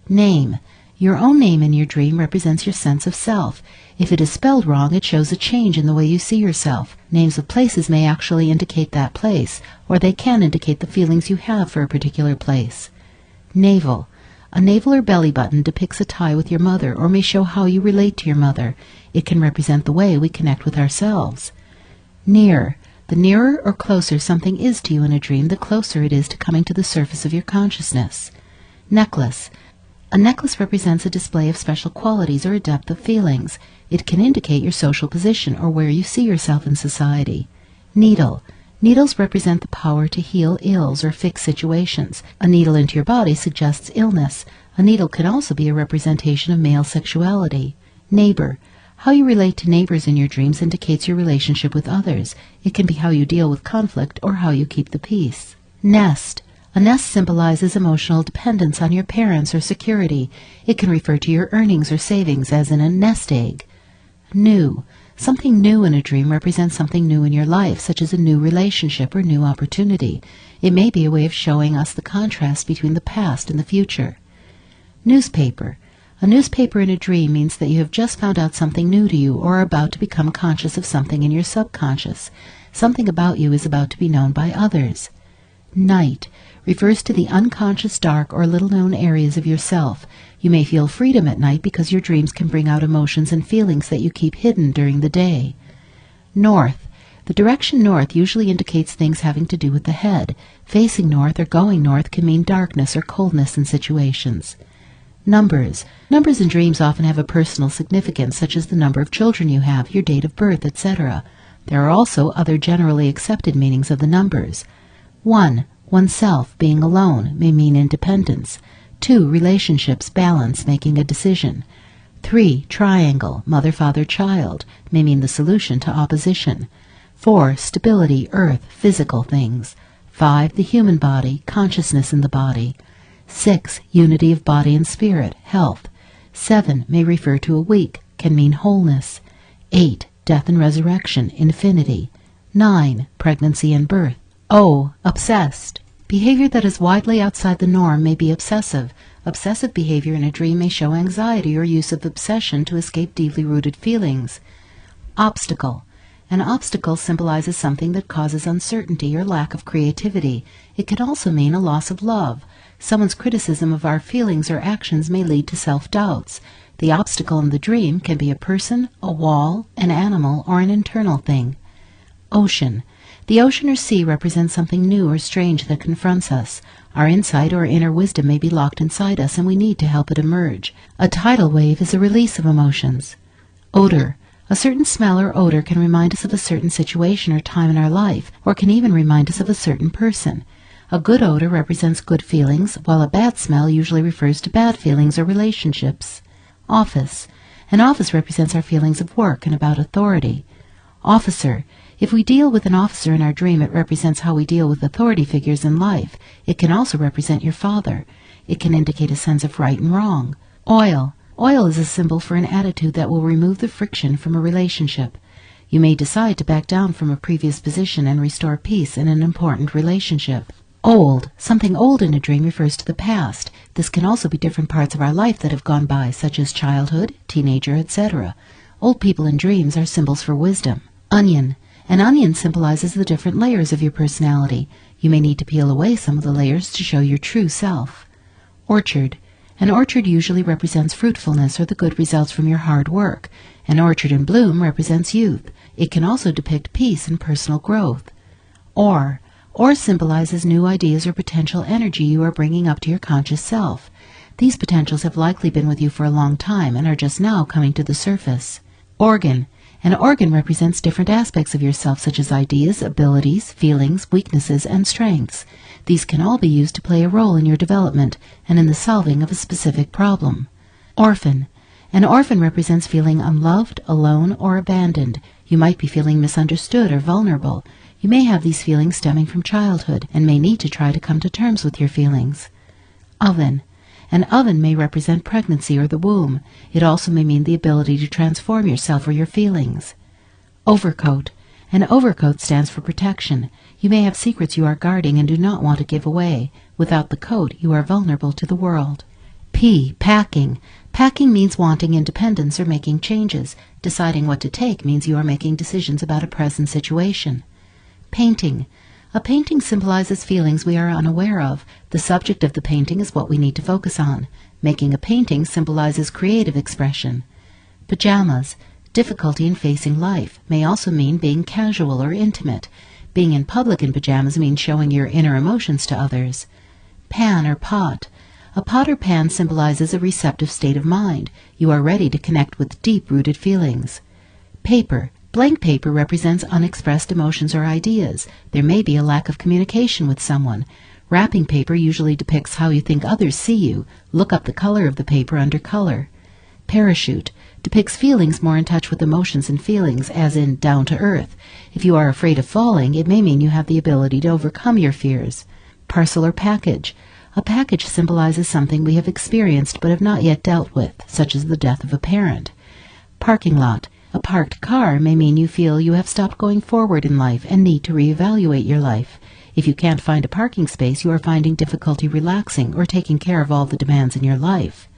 Name. Your own name in your dream represents your sense of self. If it is spelled wrong, it shows a change in the way you see yourself. Names of places may actually indicate that place, or they can indicate the feelings you have for a particular place. Navel. A navel or belly button depicts a tie with your mother or may show how you relate to your mother. It can represent the way we connect with ourselves. Near. The nearer or closer something is to you in a dream, the closer it is to coming to the surface of your consciousness. Necklace. A necklace represents a display of special qualities or a depth of feelings. It can indicate your social position or where you see yourself in society. Needle. Needles represent the power to heal ills or fix situations. A needle into your body suggests illness. A needle can also be a representation of male sexuality. Neighbor. How you relate to neighbors in your dreams indicates your relationship with others. It can be how you deal with conflict or how you keep the peace. Nest. A nest symbolizes emotional dependence on your parents or security. It can refer to your earnings or savings, as in a nest egg. New. Something new in a dream represents something new in your life, such as a new relationship or new opportunity. It may be a way of showing us the contrast between the past and the future. Newspaper. A newspaper in a dream means that you have just found out something new to you or are about to become conscious of something in your subconscious. Something about you is about to be known by others. Night refers to the unconscious dark or little-known areas of yourself. You may feel freedom at night because your dreams can bring out emotions and feelings that you keep hidden during the day. North. The direction north usually indicates things having to do with the head. Facing north or going north can mean darkness or coldness in situations. Numbers. Numbers in dreams often have a personal significance, such as the number of children you have, your date of birth, etc. There are also other generally accepted meanings of the numbers. 1. Oneself, being alone, may mean independence. 2. Relationships, balance, making a decision. 3. Triangle, mother, father, child, may mean the solution to opposition. 4. Stability, earth, physical things. 5. The human body, consciousness in the body. 6. Unity of body and spirit, health. 7. May refer to a week, can mean wholeness. 8. Death and resurrection, infinity. 9. Pregnancy and birth. Obsessed. Behavior that is widely outside the norm may be obsessive. Obsessive behavior in a dream may show anxiety or use of obsession to escape deeply rooted feelings. Obstacle. An obstacle symbolizes something that causes uncertainty or lack of creativity. It can also mean a loss of love. Someone's criticism of our feelings or actions may lead to self-doubts. The obstacle in the dream can be a person, a wall, an animal, or an internal thing. Ocean. The ocean or sea represents something new or strange that confronts us. Our insight or inner wisdom may be locked inside us, and we need to help it emerge. A tidal wave is a release of emotions. Odor. A certain smell or odor can remind us of a certain situation or time in our life, or can even remind us of a certain person. A good odor represents good feelings, while a bad smell usually refers to bad feelings or relationships. Office. An office represents our feelings of work and about authority. Officer. If we deal with an officer in our dream, it represents how we deal with authority figures in life. It can also represent your father. It can indicate a sense of right and wrong. Oil. Oil is a symbol for an attitude that will remove the friction from a relationship. You may decide to back down from a previous position and restore peace in an important relationship. Old. Something old in a dream refers to the past. This can also be different parts of our life that have gone by, such as childhood, teenager, etc. Old people in dreams are symbols for wisdom. Onion. An onion symbolizes the different layers of your personality. You may need to peel away some of the layers to show your true self. Orchard. An orchard usually represents fruitfulness or the good results from your hard work. An orchard in bloom represents youth. It can also depict peace and personal growth. Ore. Ore symbolizes new ideas or potential energy you are bringing up to your conscious self. These potentials have likely been with you for a long time and are just now coming to the surface. Organ. An organ represents different aspects of yourself, such as ideas, abilities, feelings, weaknesses, and strengths. These can all be used to play a role in your development and in the solving of a specific problem. Orphan. An orphan represents feeling unloved, alone, or abandoned. You might be feeling misunderstood or vulnerable. You may have these feelings stemming from childhood and may need to try to come to terms with your feelings. Oven. An oven may represent pregnancy or the womb. It also may mean the ability to transform yourself or your feelings. Overcoat. An overcoat stands for protection. You may have secrets you are guarding and do not want to give away. Without the coat, you are vulnerable to the world. P. Packing. Packing means wanting independence or making changes. Deciding what to take means you are making decisions about a present situation. Painting. A painting symbolizes feelings we are unaware of. The subject of the painting is what we need to focus on. Making a painting symbolizes creative expression. Pajamas. Difficulty in facing life may also mean being casual or intimate. Being in public in pajamas means showing your inner emotions to others. Pan or pot. A pot or pan symbolizes a receptive state of mind. You are ready to connect with deep-rooted feelings. Paper. Blank paper represents unexpressed emotions or ideas. There may be a lack of communication with someone. Wrapping paper usually depicts how you think others see you. Look up the color of the paper under color. Parachute depicts feelings more in touch with emotions and feelings, as in down to earth. If you are afraid of falling, it may mean you have the ability to overcome your fears. Parcel or package. A package symbolizes something we have experienced but have not yet dealt with, such as the death of a parent. Parking lot. A parked car may mean you feel you have stopped going forward in life and need to reevaluate your life. If you can't find a parking space, you are finding difficulty relaxing or taking care of all the demands in your life.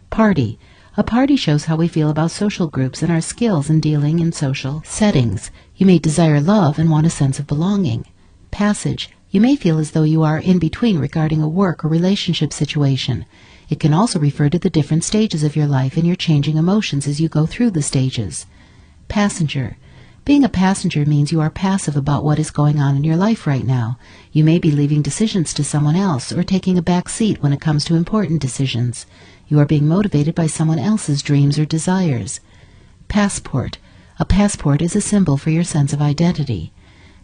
Party. A party shows how we feel about social groups and our skills in dealing in social settings. You may desire love and want a sense of belonging. Passage. You may feel as though you are in between regarding a work or relationship situation. It can also refer to the different stages of your life and your changing emotions as you go through the stages. Passenger. Being a passenger means you are passive about what is going on in your life right now. You may be leaving decisions to someone else or taking a back seat when it comes to important decisions. You are being motivated by someone else's dreams or desires. Passport. A passport is a symbol for your sense of identity.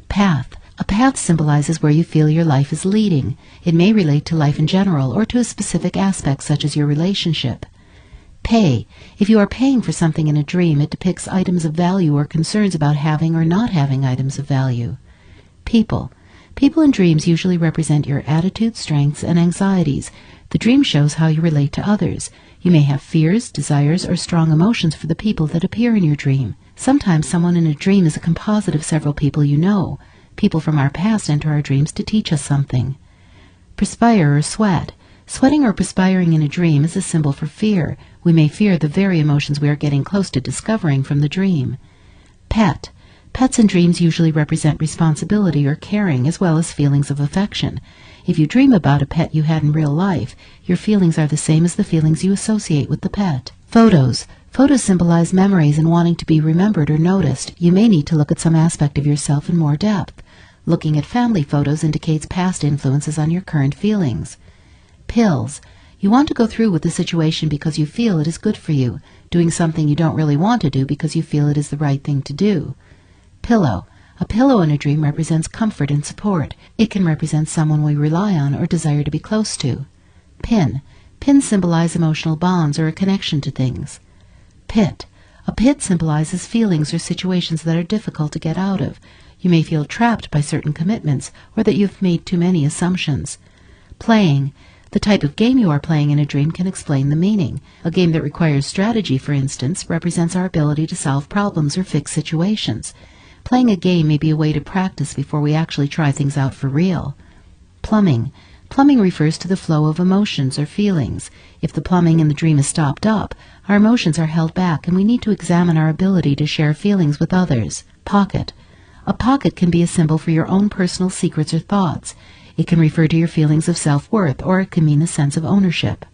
Path. A path symbolizes where you feel your life is leading. It may relate to life in general or to a specific aspect such as your relationship. Pay. If you are paying for something in a dream, it depicts items of value or concerns about having or not having items of value. People. People in dreams usually represent your attitudes, strengths, and anxieties. The dream shows how you relate to others. You may have fears, desires, or strong emotions for the people that appear in your dream. Sometimes someone in a dream is a composite of several people you know. People from our past enter our dreams to teach us something. Perspire or sweat. Sweating or perspiring in a dream is a symbol for fear. We may fear the very emotions we are getting close to discovering from the dream. Pet. Pets in dreams usually represent responsibility or caring as well as feelings of affection. If you dream about a pet you had in real life, your feelings are the same as the feelings you associate with the pet. Photos. Photos symbolize memories and wanting to be remembered or noticed. You may need to look at some aspect of yourself in more depth. Looking at family photos indicates past influences on your current feelings. Pills. You want to go through with the situation because you feel it is good for you, doing something you don't really want to do because you feel it is the right thing to do. Pillow. A pillow in a dream represents comfort and support. It can represent someone we rely on or desire to be close to. Pin. Pins symbolize emotional bonds or a connection to things. Pit. A pit symbolizes feelings or situations that are difficult to get out of. You may feel trapped by certain commitments or that you've made too many assumptions. Playing. The type of game you are playing in a dream can explain the meaning. A game that requires strategy, for instance, represents our ability to solve problems or fix situations. Playing a game may be a way to practice before we actually try things out for real. Plumbing. Plumbing refers to the flow of emotions or feelings. If the plumbing in the dream is stopped up, our emotions are held back and we need to examine our ability to share feelings with others. Pocket. A pocket can be a symbol for your own personal secrets or thoughts. It can refer to your feelings of self-worth, or it can mean a sense of ownership.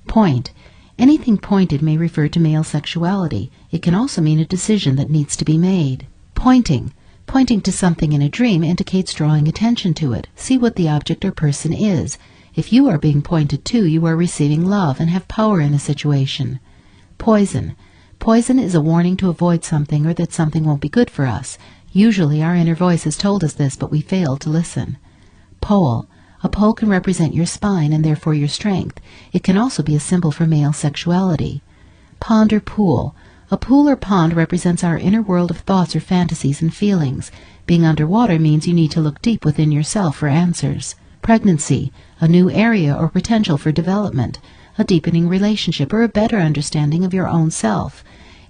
Point. Anything pointed may refer to male sexuality. It can also mean a decision that needs to be made. Pointing. Pointing to something in a dream indicates drawing attention to it. See what the object or person is. If you are being pointed to, you are receiving love and have power in a situation. Poison. Poison is a warning to avoid something or that something won't be good for us. Usually our inner voice has told us this, but we fail to listen. Pole. A pole can represent your spine and therefore your strength. It can also be a symbol for male sexuality. Pond or pool. A pool or pond represents our inner world of thoughts or fantasies and feelings. Being underwater means you need to look deep within yourself for answers. Pregnancy. A new area or potential for development. A deepening relationship or a better understanding of your own self.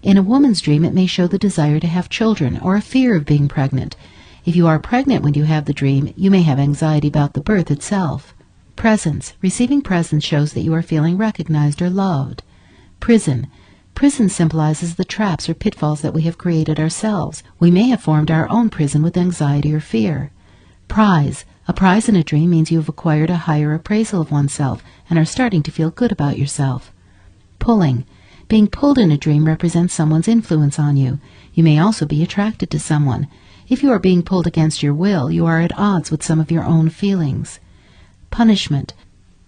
In a woman's dream, it may show the desire to have children or a fear of being pregnant. If you are pregnant when you have the dream, you may have anxiety about the birth itself. Presence. Receiving presents shows that you are feeling recognized or loved. Prison. Prison symbolizes the traps or pitfalls that we have created ourselves. We may have formed our own prison with anxiety or fear. Prize. A prize in a dream means you have acquired a higher appraisal of oneself and are starting to feel good about yourself. Pulling. Being pulled in a dream represents someone's influence on you. You may also be attracted to someone. If you are being pulled against your will, you are at odds with some of your own feelings. Punishment.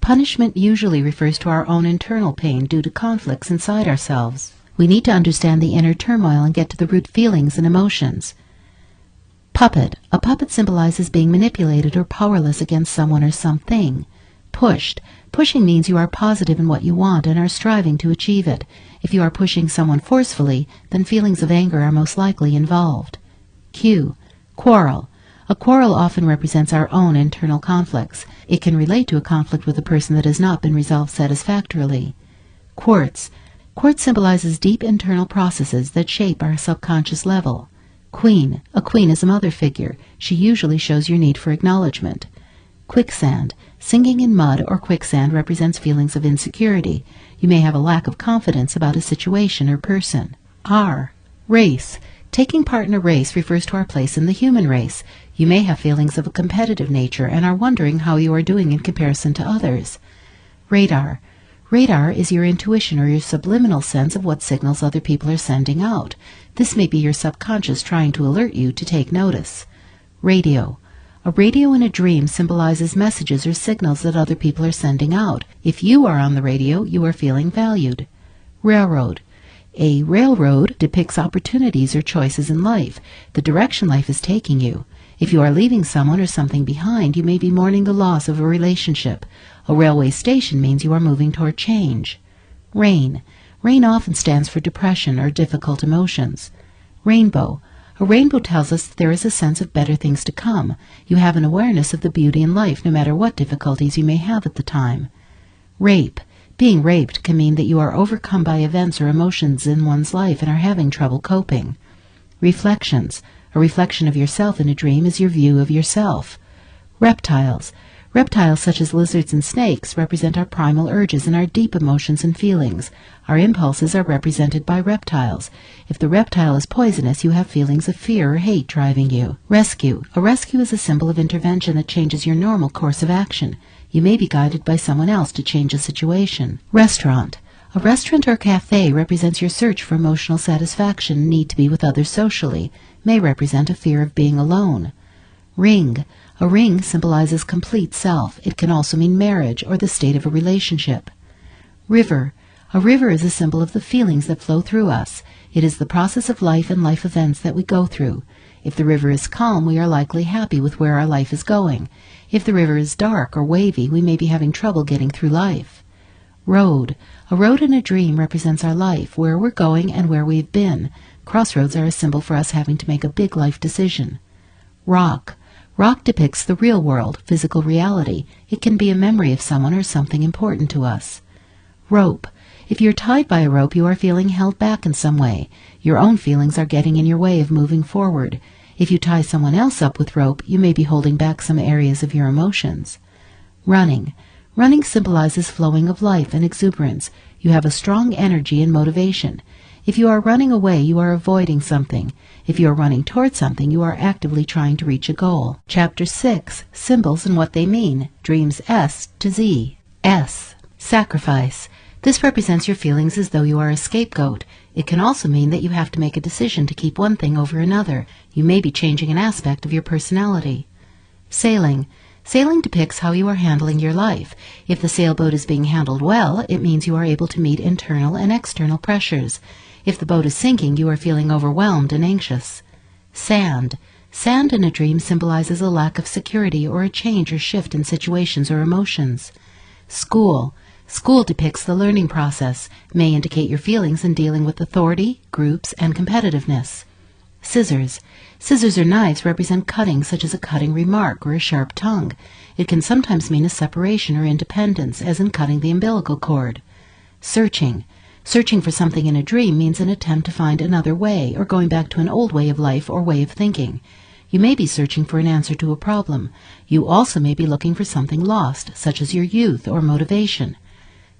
Punishment usually refers to our own internal pain due to conflicts inside ourselves. We need to understand the inner turmoil and get to the root feelings and emotions. Puppet. A puppet symbolizes being manipulated or powerless against someone or something. Pushed. Pushing means you are positive in what you want and are striving to achieve it. If you are pushing someone forcefully, then feelings of anger are most likely involved. Q. Quarrel. A quarrel often represents our own internal conflicts. It can relate to a conflict with a person that has not been resolved satisfactorily. Quartz. Quartz symbolizes deep internal processes that shape our subconscious level. Queen. A queen is a mother figure. She usually shows your need for acknowledgement. Quicksand. Sinking in mud or quicksand represents feelings of insecurity. You may have a lack of confidence about a situation or person. R. Race. Taking part in a race refers to our place in the human race. You may have feelings of a competitive nature and are wondering how you are doing in comparison to others. Radar. Radar is your intuition or your subliminal sense of what signals other people are sending out. This may be your subconscious trying to alert you to take notice. Radio. A radio in a dream symbolizes messages or signals that other people are sending out. If you are on the radio, you are feeling valued. Railroad. A railroad depicts opportunities or choices in life, the direction life is taking you. If you are leaving someone or something behind, you may be mourning the loss of a relationship. A railway station means you are moving toward change. Rain. Rain often stands for depression or difficult emotions. Rainbow. A rainbow tells us that there is a sense of better things to come. You have an awareness of the beauty in life no matter what difficulties you may have at the time. Rape. Being raped can mean that you are overcome by events or emotions in one's life and are having trouble coping. Reflections. A reflection of yourself in a dream is your view of yourself. Reptiles. Reptiles such as lizards and snakes represent our primal urges and our deep emotions and feelings. Our impulses are represented by reptiles. If the reptile is poisonous, you have feelings of fear or hate driving you. Rescue. A rescue is a symbol of intervention that changes your normal course of action. You may be guided by someone else to change a situation. Restaurant. A restaurant or cafe represents your search for emotional satisfaction and need to be with others socially. May represent a fear of being alone. Ring. A ring symbolizes complete self. It can also mean marriage or the state of a relationship. River. A river is a symbol of the feelings that flow through us. It is the process of life and life events that we go through. If the river is calm, we are likely happy with where our life is going. If the river is dark or wavy, we may be having trouble getting through life. Road. A road in a dream represents our life, where we're going and where we've been. Crossroads are a symbol for us having to make a big life decision. Rock. Rock depicts the real world, physical reality. It can be a memory of someone or something important to us. Rope. If you're tied by a rope, you are feeling held back in some way. Your own feelings are getting in your way of moving forward. If you tie someone else up with rope, you may be holding back some areas of your emotions. Running. Running symbolizes flowing of life and exuberance. You have a strong energy and motivation. If you are running away, you are avoiding something. If you are running towards something, you are actively trying to reach a goal. Chapter 6. Symbols and what they mean. Dreams S to Z. S. Sacrifice. This represents your feelings as though you are a scapegoat. It can also mean that you have to make a decision to keep one thing over another. You may be changing an aspect of your personality. Sailing. Sailing depicts how you are handling your life. If the sailboat is being handled well, it means you are able to meet internal and external pressures. If the boat is sinking, you are feeling overwhelmed and anxious. Sand. Sand in a dream symbolizes a lack of security or a change or shift in situations or emotions. School. School depicts the learning process, may indicate your feelings in dealing with authority, groups, and competitiveness. Scissors. Scissors or knives represent cutting, such as a cutting remark or a sharp tongue. It can sometimes mean a separation or independence, as in cutting the umbilical cord. Searching. Searching for something in a dream means an attempt to find another way, or going back to an old way of life or way of thinking. You may be searching for an answer to a problem. You also may be looking for something lost, such as your youth or motivation.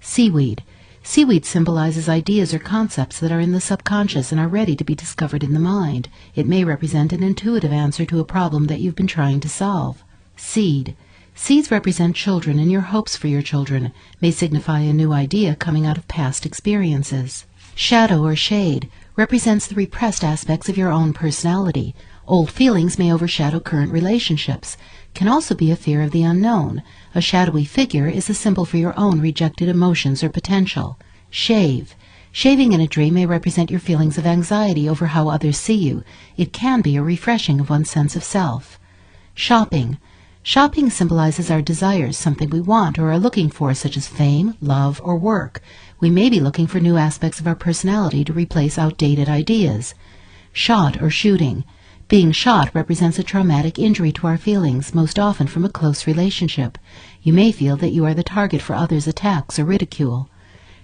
Seaweed. Seaweed symbolizes ideas or concepts that are in the subconscious and are ready to be discovered in the mind. It may represent an intuitive answer to a problem that you've been trying to solve. Seed. Seeds represent children, and your hopes for your children may signify a new idea coming out of past experiences. Shadow or shade represents the repressed aspects of your own personality. Old feelings may overshadow current relationships. Can also be a fear of the unknown. A shadowy figure is a symbol for your own rejected emotions or potential. Shave. Shaving in a dream may represent your feelings of anxiety over how others see you. It can be a refreshing of one's sense of self. Shopping. Shopping symbolizes our desires, something we want or are looking for, such as fame, love, or work. We may be looking for new aspects of our personality to replace outdated ideas. Shot or shooting. Being shot represents a traumatic injury to our feelings, most often from a close relationship. You may feel that you are the target for others' attacks or ridicule.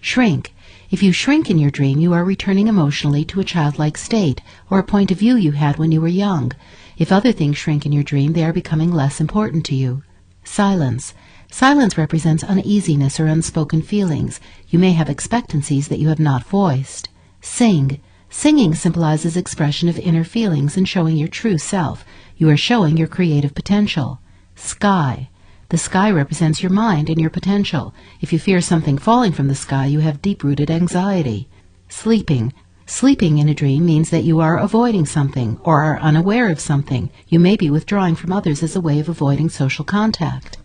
Shrink. If you shrink in your dream, you are returning emotionally to a childlike state or a point of view you had when you were young. If other things shrink in your dream, they are becoming less important to you. Silence. Silence represents uneasiness or unspoken feelings. You may have expectancies that you have not voiced. Sing. Singing symbolizes expression of inner feelings and showing your true self. You are showing your creative potential. Sky. The sky represents your mind and your potential. If you fear something falling from the sky, you have deep-rooted anxiety. Sleeping. Sleeping in a dream means that you are avoiding something or are unaware of something. You may be withdrawing from others as a way of avoiding social contact.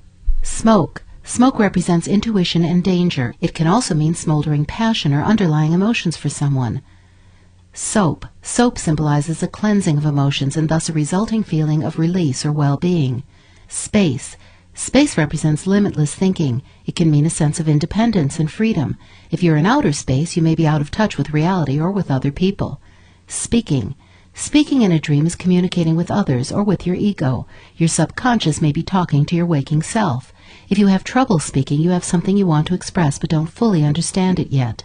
Smoke. Smoke represents intuition and danger. It can also mean smoldering passion or underlying emotions for someone. Soap. Soap symbolizes a cleansing of emotions and thus a resulting feeling of release or well-being. Space. Space represents limitless thinking. It can mean a sense of independence and freedom. If you're in outer space, you may be out of touch with reality or with other people. Speaking. Speaking in a dream is communicating with others or with your ego. Your subconscious may be talking to your waking self. If you have trouble speaking, you have something you want to express but don't fully understand it yet.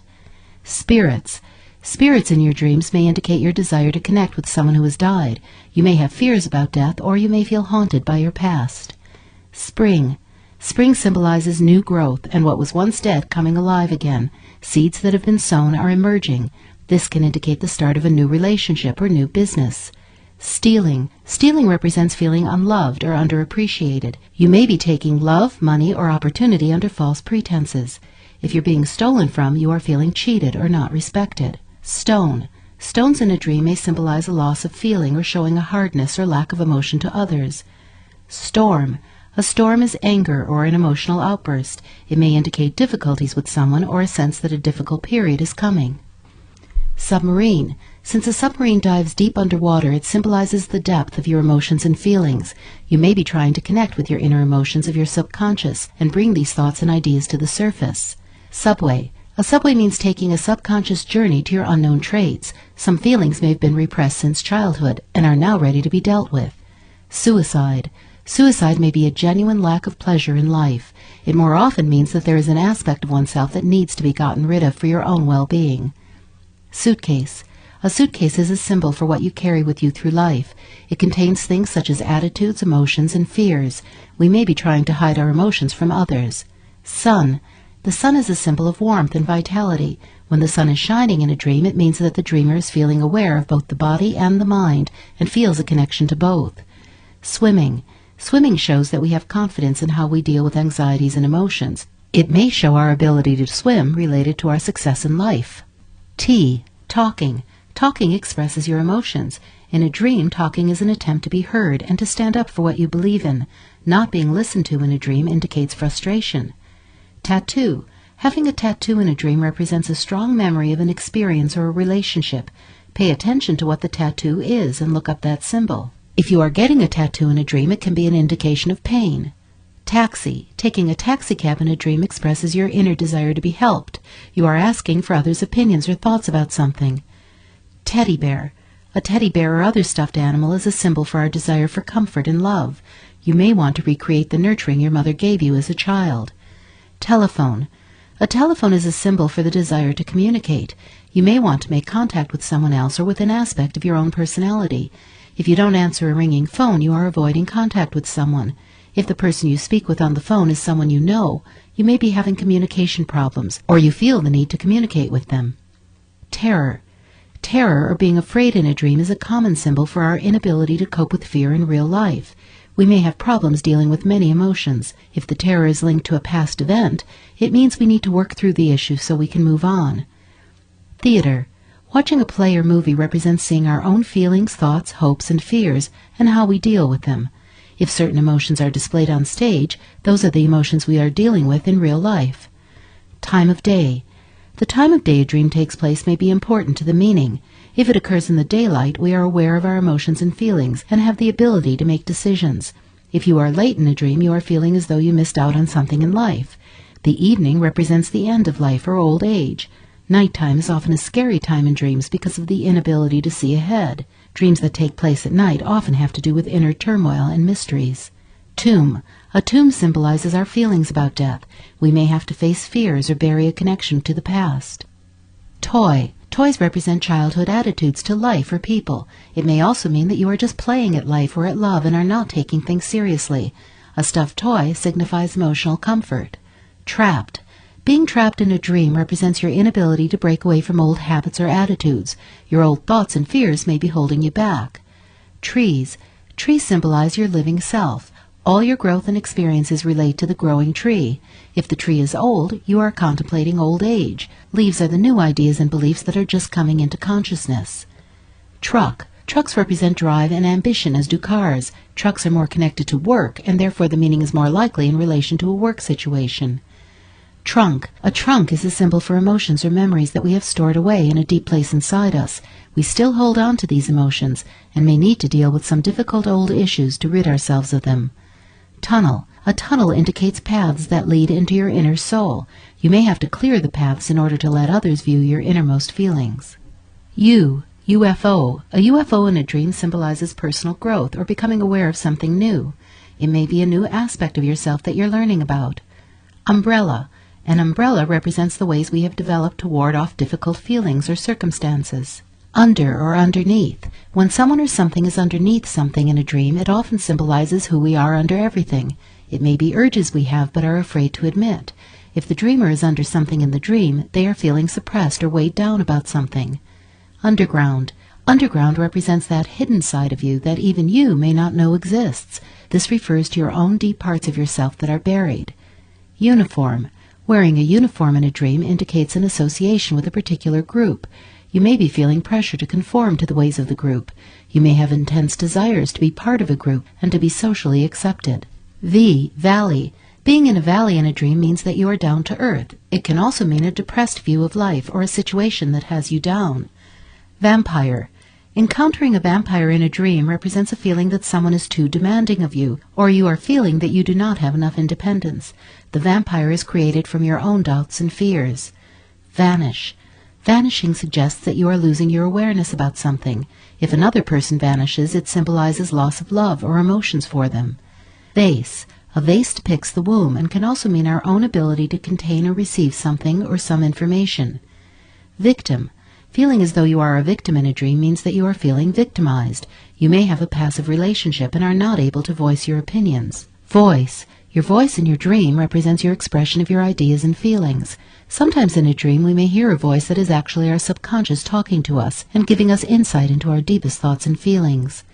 Spirits. Spirits in your dreams may indicate your desire to connect with someone who has died. You may have fears about death, or you may feel haunted by your past. Spring. Spring symbolizes new growth and what was once dead coming alive again. Seeds that have been sown are emerging. This can indicate the start of a new relationship or new business. Stealing. Stealing represents feeling unloved or underappreciated. You may be taking love, money, or opportunity under false pretenses. If you're being stolen from, you are feeling cheated or not respected. Stone. Stones in a dream may symbolize a loss of feeling or showing a hardness or lack of emotion to others. Storm. A storm is anger or an emotional outburst. It may indicate difficulties with someone or a sense that a difficult period is coming. Submarine. Since a submarine dives deep underwater, it symbolizes the depth of your emotions and feelings. You may be trying to connect with your inner emotions of your subconscious and bring these thoughts and ideas to the surface. Subway. A subway means taking a subconscious journey to your unknown traits. Some feelings may have been repressed since childhood and are now ready to be dealt with. Suicide. Suicide may be a genuine lack of pleasure in life. It more often means that there is an aspect of oneself that needs to be gotten rid of for your own well-being. Suitcase. A suitcase is a symbol for what you carry with you through life. It contains things such as attitudes, emotions, and fears. We may be trying to hide our emotions from others. Sun. The sun is a symbol of warmth and vitality. When the sun is shining in a dream, it means that the dreamer is feeling aware of both the body and the mind and feels a connection to both. Swimming. Swimming shows that we have confidence in how we deal with anxieties and emotions. It may show our ability to swim related to our success in life. T. Talking. Talking expresses your emotions. In a dream, talking is an attempt to be heard and to stand up for what you believe in. Not being listened to in a dream indicates frustration. Tattoo. Having a tattoo in a dream represents a strong memory of an experience or a relationship. Pay attention to what the tattoo is and look up that symbol. If you are getting a tattoo in a dream, it can be an indication of pain. Taxi. Taking a taxicab in a dream expresses your inner desire to be helped. You are asking for others' opinions or thoughts about something. Teddy bear. A teddy bear or other stuffed animal is a symbol for our desire for comfort and love. You may want to recreate the nurturing your mother gave you as a child. Telephone. A telephone is a symbol for the desire to communicate. You may want to make contact with someone else or with an aspect of your own personality. If you don't answer a ringing phone, you are avoiding contact with someone. If the person you speak with on the phone is someone you know, you may be having communication problems, or you feel the need to communicate with them. Terror. Terror, or being afraid in a dream, is a common symbol for our inability to cope with fear in real life. We may have problems dealing with many emotions. If the terror is linked to a past event, it means we need to work through the issue so we can move on. Theater. Watching a play or movie represents seeing our own feelings, thoughts, hopes, and fears, and how we deal with them. If certain emotions are displayed on stage, those are the emotions we are dealing with in real life. Time of day. The time of day a dream takes place may be important to the meaning. If it occurs in the daylight, we are aware of our emotions and feelings and have the ability to make decisions. If you are late in a dream, you are feeling as though you missed out on something in life. The evening represents the end of life or old age. Nighttime is often a scary time in dreams because of the inability to see ahead. Dreams that take place at night often have to do with inner turmoil and mysteries. Tomb. A tomb symbolizes our feelings about death. We may have to face fears or bury a connection to the past. Toy. Toys represent childhood attitudes to life or people. It may also mean that you are just playing at life or at love and are not taking things seriously. A stuffed toy signifies emotional comfort. Trapped. Being trapped in a dream represents your inability to break away from old habits or attitudes. Your old thoughts and fears may be holding you back. Trees. Trees symbolize your living self. All your growth and experiences relate to the growing tree. If the tree is old, you are contemplating old age. Leaves are the new ideas and beliefs that are just coming into consciousness. Truck. Trucks represent drive and ambition, as do cars. Trucks are more connected to work, and therefore the meaning is more likely in relation to a work situation. Trunk. A trunk is a symbol for emotions or memories that we have stored away in a deep place inside us. We still hold on to these emotions and may need to deal with some difficult old issues to rid ourselves of them. Tunnel. A tunnel indicates paths that lead into your inner soul. You may have to clear the paths in order to let others view your innermost feelings. UFO. A UFO in a dream symbolizes personal growth or becoming aware of something new. It may be a new aspect of yourself that you're learning about. Umbrella. An umbrella represents the ways we have developed to ward off difficult feelings or circumstances. Under or underneath. When someone or something is underneath something in a dream, it often symbolizes who we are under everything. It may be urges we have but are afraid to admit. If the dreamer is under something in the dream, they are feeling suppressed or weighed down about something. Underground. Underground represents that hidden side of you that even you may not know exists. This refers to your own deep parts of yourself that are buried. Uniform. Wearing a uniform in a dream indicates an association with a particular group. You may be feeling pressure to conform to the ways of the group. You may have intense desires to be part of a group and to be socially accepted. Valley. Being in a valley in a dream means that you are down to earth. It can also mean a depressed view of life or a situation that has you down. Vampire. Encountering a vampire in a dream represents a feeling that someone is too demanding of you, or you are feeling that you do not have enough independence. The vampire is created from your own doubts and fears. Vanish. Vanishing suggests that you are losing your awareness about something. If another person vanishes, it symbolizes loss of love or emotions for them. Vase. A vase depicts the womb and can also mean our own ability to contain or receive something or some information. Victim. Feeling as though you are a victim in a dream means that you are feeling victimized. You may have a passive relationship and are not able to voice your opinions. Voice. Your voice in your dream represents your expression of your ideas and feelings. Sometimes in a dream we may hear a voice that is actually our subconscious talking to us and giving us insight into our deepest thoughts and feelings.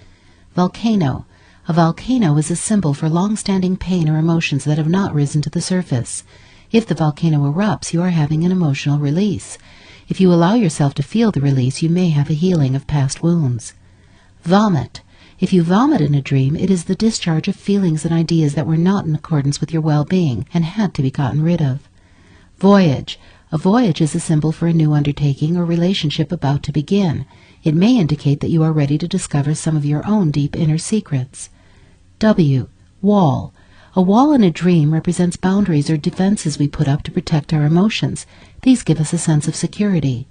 Volcano. A volcano is a symbol for long-standing pain or emotions that have not risen to the surface. If the volcano erupts, you are having an emotional release. If you allow yourself to feel the release, you may have a healing of past wounds. Vomit. If you vomit in a dream, it is the discharge of feelings and ideas that were not in accordance with your well-being and had to be gotten rid of. Voyage. A voyage is a symbol for a new undertaking or relationship about to begin. It may indicate that you are ready to discover some of your own deep inner secrets. Wall. A wall in a dream represents boundaries or defenses we put up to protect our emotions. These give us a sense of security.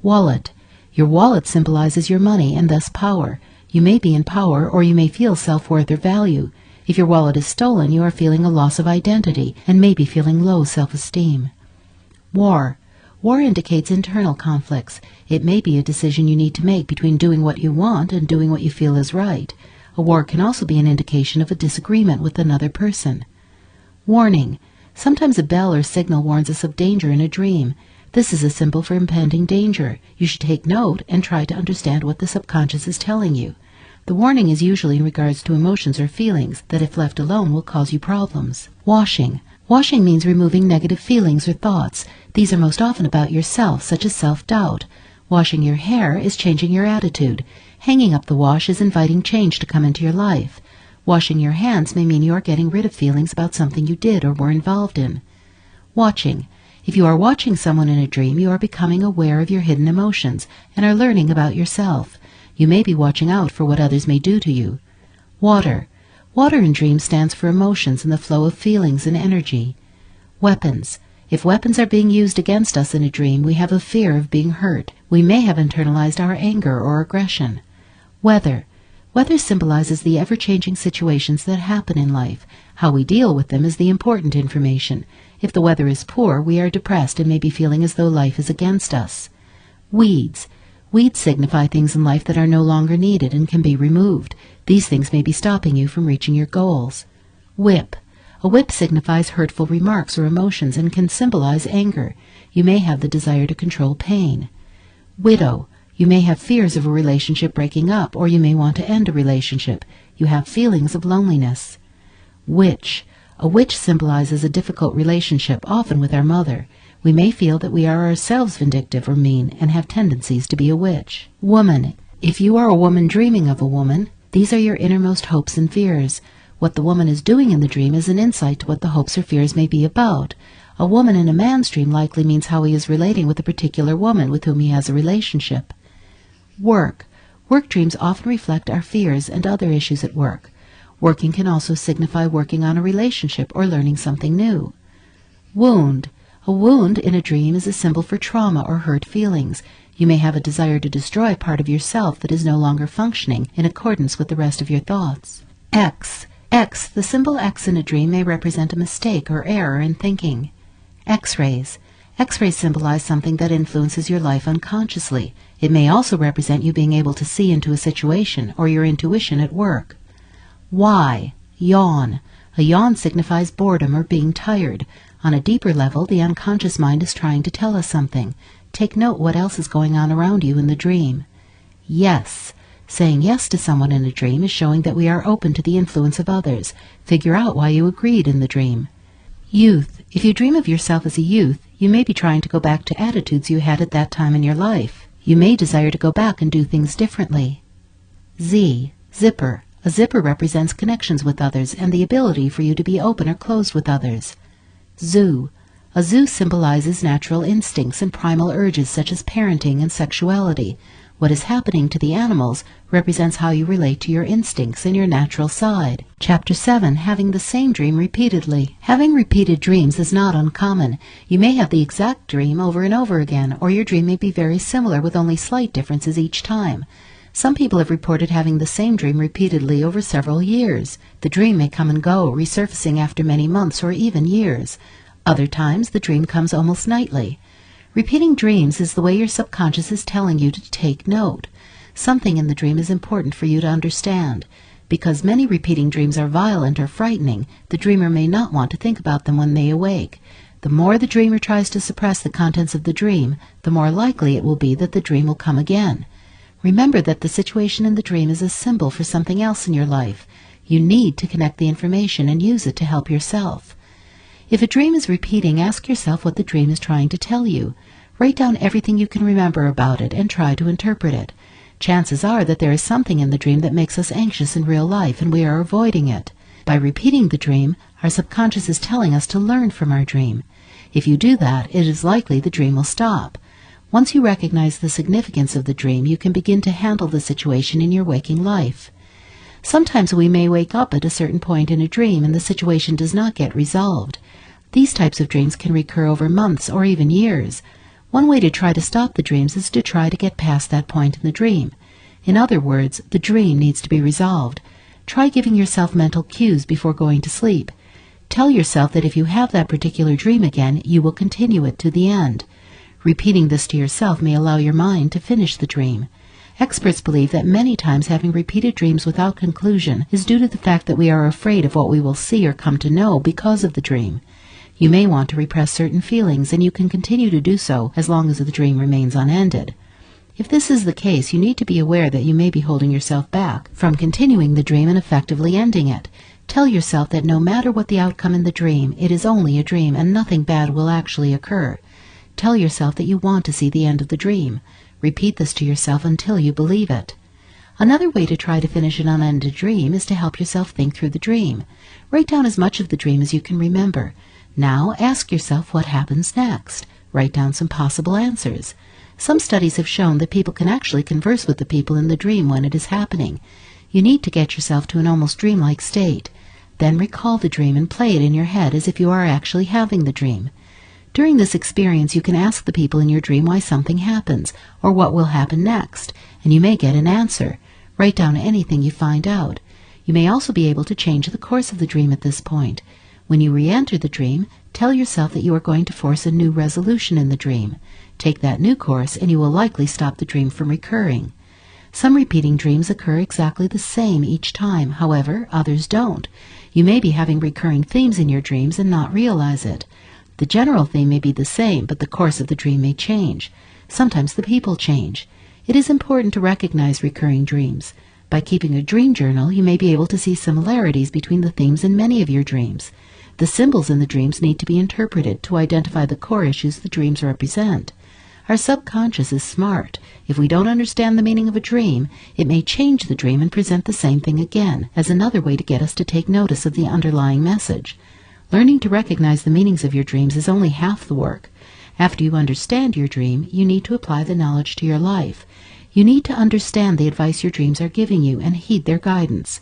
Wallet. Your wallet symbolizes your money and thus power. You may be in power or you may feel self-worth or value. If your wallet is stolen, you are feeling a loss of identity and may be feeling low self-esteem. War. War indicates internal conflicts. It may be a decision you need to make between doing what you want and doing what you feel is right. A war can also be an indication of a disagreement with another person. Warning. Sometimes a bell or signal warns us of danger in a dream. This is a symbol for impending danger. You should take note and try to understand what the subconscious is telling you. The warning is usually in regards to emotions or feelings that, if left alone, will cause you problems. Washing. Washing means removing negative feelings or thoughts. These are most often about yourself, such as self-doubt. Washing your hair is changing your attitude. Hanging up the wash is inviting change to come into your life. Washing your hands may mean you are getting rid of feelings about something you did or were involved in. Watching. If you are watching someone in a dream, you are becoming aware of your hidden emotions and are learning about yourself. You may be watching out for what others may do to you. Water. Water in dreams stands for emotions and the flow of feelings and energy. Weapons. If weapons are being used against us in a dream, we have a fear of being hurt. We may have internalized our anger or aggression. Weather. Weather symbolizes the ever-changing situations that happen in life. How we deal with them is the important information. If the weather is poor, we are depressed and may be feeling as though life is against us. Weeds. Weeds signify things in life that are no longer needed and can be removed. These things may be stopping you from reaching your goals. Whip. A whip signifies hurtful remarks or emotions and can symbolize anger. You may have the desire to control pain. Widow. You may have fears of a relationship breaking up, or you may want to end a relationship. You have feelings of loneliness. Witch. A witch symbolizes a difficult relationship, often with our mother. We may feel that we are ourselves vindictive or mean and have tendencies to be a witch. Woman. If you are a woman dreaming of a woman, these are your innermost hopes and fears. What the woman is doing in the dream is an insight to what the hopes or fears may be about. A woman in a man's dream likely means how he is relating with a particular woman with whom he has a relationship. Work. Work dreams often reflect our fears and other issues at work. Working can also signify working on a relationship or learning something new. Wound. A wound in a dream is a symbol for trauma or hurt feelings. You may have a desire to destroy part of yourself that is no longer functioning in accordance with the rest of your thoughts. X. The symbol X in a dream may represent a mistake or error in thinking. X-rays. X-rays symbolize something that influences your life unconsciously. It may also represent you being able to see into a situation or your intuition at work. Y. Yawn. A yawn signifies boredom or being tired. On a deeper level, the unconscious mind is trying to tell us something. Take note what else is going on around you in the dream. Yes. Saying yes to someone in a dream is showing that we are open to the influence of others. Figure out why you agreed in the dream. Youth. If you dream of yourself as a youth, you may be trying to go back to attitudes you had at that time in your life. You may desire to go back and do things differently. Z. Zipper. A zipper represents connections with others and the ability for you to be open or closed with others. Zoo. A zoo symbolizes natural instincts and primal urges such as parenting and sexuality. What is happening to the animals represents how you relate to your instincts and your natural side. Chapter 7. Having the same dream repeatedly. Having repeated dreams is not uncommon. You may have the exact dream over and over again, or your dream may be very similar with only slight differences each time. Some people have reported having the same dream repeatedly over several years. The dream may come and go, resurfacing after many months or even years. Other times, the dream comes almost nightly. Repeating dreams is the way your subconscious is telling you to take note. Something in the dream is important for you to understand. Because many repeating dreams are violent or frightening, the dreamer may not want to think about them when they awake. The more the dreamer tries to suppress the contents of the dream, the more likely it will be that the dream will come again. Remember that the situation in the dream is a symbol for something else in your life. You need to connect the information and use it to help yourself. If a dream is repeating, ask yourself what the dream is trying to tell you. Write down everything you can remember about it and try to interpret it. Chances are that there is something in the dream that makes us anxious in real life and we are avoiding it. By repeating the dream, our subconscious is telling us to learn from our dream. If you do that, it is likely the dream will stop. Once you recognize the significance of the dream, you can begin to handle the situation in your waking life. Sometimes we may wake up at a certain point in a dream and the situation does not get resolved. These types of dreams can recur over months or even years. One way to try to stop the dreams is to try to get past that point in the dream. In other words, the dream needs to be resolved. Try giving yourself mental cues before going to sleep. Tell yourself that if you have that particular dream again, you will continue it to the end. Repeating this to yourself may allow your mind to finish the dream. Experts believe that many times having repeated dreams without conclusion is due to the fact that we are afraid of what we will see or come to know because of the dream. You may want to repress certain feelings, and you can continue to do so as long as the dream remains unended. If this is the case, you need to be aware that you may be holding yourself back from continuing the dream and effectively ending it. Tell yourself that no matter what the outcome in the dream, it is only a dream and nothing bad will actually occur. Tell yourself that you want to see the end of the dream. Repeat this to yourself until you believe it. Another way to try to finish an unended dream is to help yourself think through the dream. Write down as much of the dream as you can remember. Now ask yourself what happens next. Write down some possible answers. Some studies have shown that people can actually converse with the people in the dream when it is happening. You need to get yourself to an almost dreamlike state. Then recall the dream and play it in your head as if you are actually having the dream. During this experience, you can ask the people in your dream why something happens, or what will happen next, and you may get an answer. Write down anything you find out. You may also be able to change the course of the dream at this point. When you re-enter the dream, tell yourself that you are going to force a new resolution in the dream. Take that new course, and you will likely stop the dream from recurring. Some repeating dreams occur exactly the same each time. However, others don't. You may be having recurring themes in your dreams and not realize it. The general theme may be the same, but the course of the dream may change. Sometimes the people change. It is important to recognize recurring dreams. By keeping a dream journal, you may be able to see similarities between the themes in many of your dreams. The symbols in the dreams need to be interpreted to identify the core issues the dreams represent. Our subconscious is smart. If we don't understand the meaning of a dream, it may change the dream and present the same thing again, as another way to get us to take notice of the underlying message. Learning to recognize the meanings of your dreams is only half the work. After you understand your dream, you need to apply the knowledge to your life. You need to understand the advice your dreams are giving you and heed their guidance.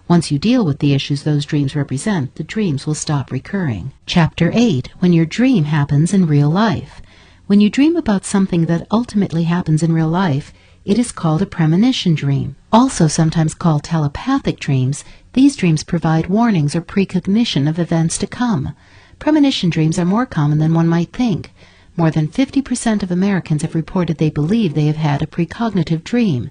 Once you deal with the issues those dreams represent, the dreams will stop recurring. Chapter 8. When your dream happens in real life. When you dream about something that ultimately happens in real life, it is called a premonition dream. Also sometimes called telepathic dreams, these dreams provide warnings or precognition of events to come. Premonition dreams are more common than one might think. More than 50% of Americans have reported they believe they have had a precognitive dream.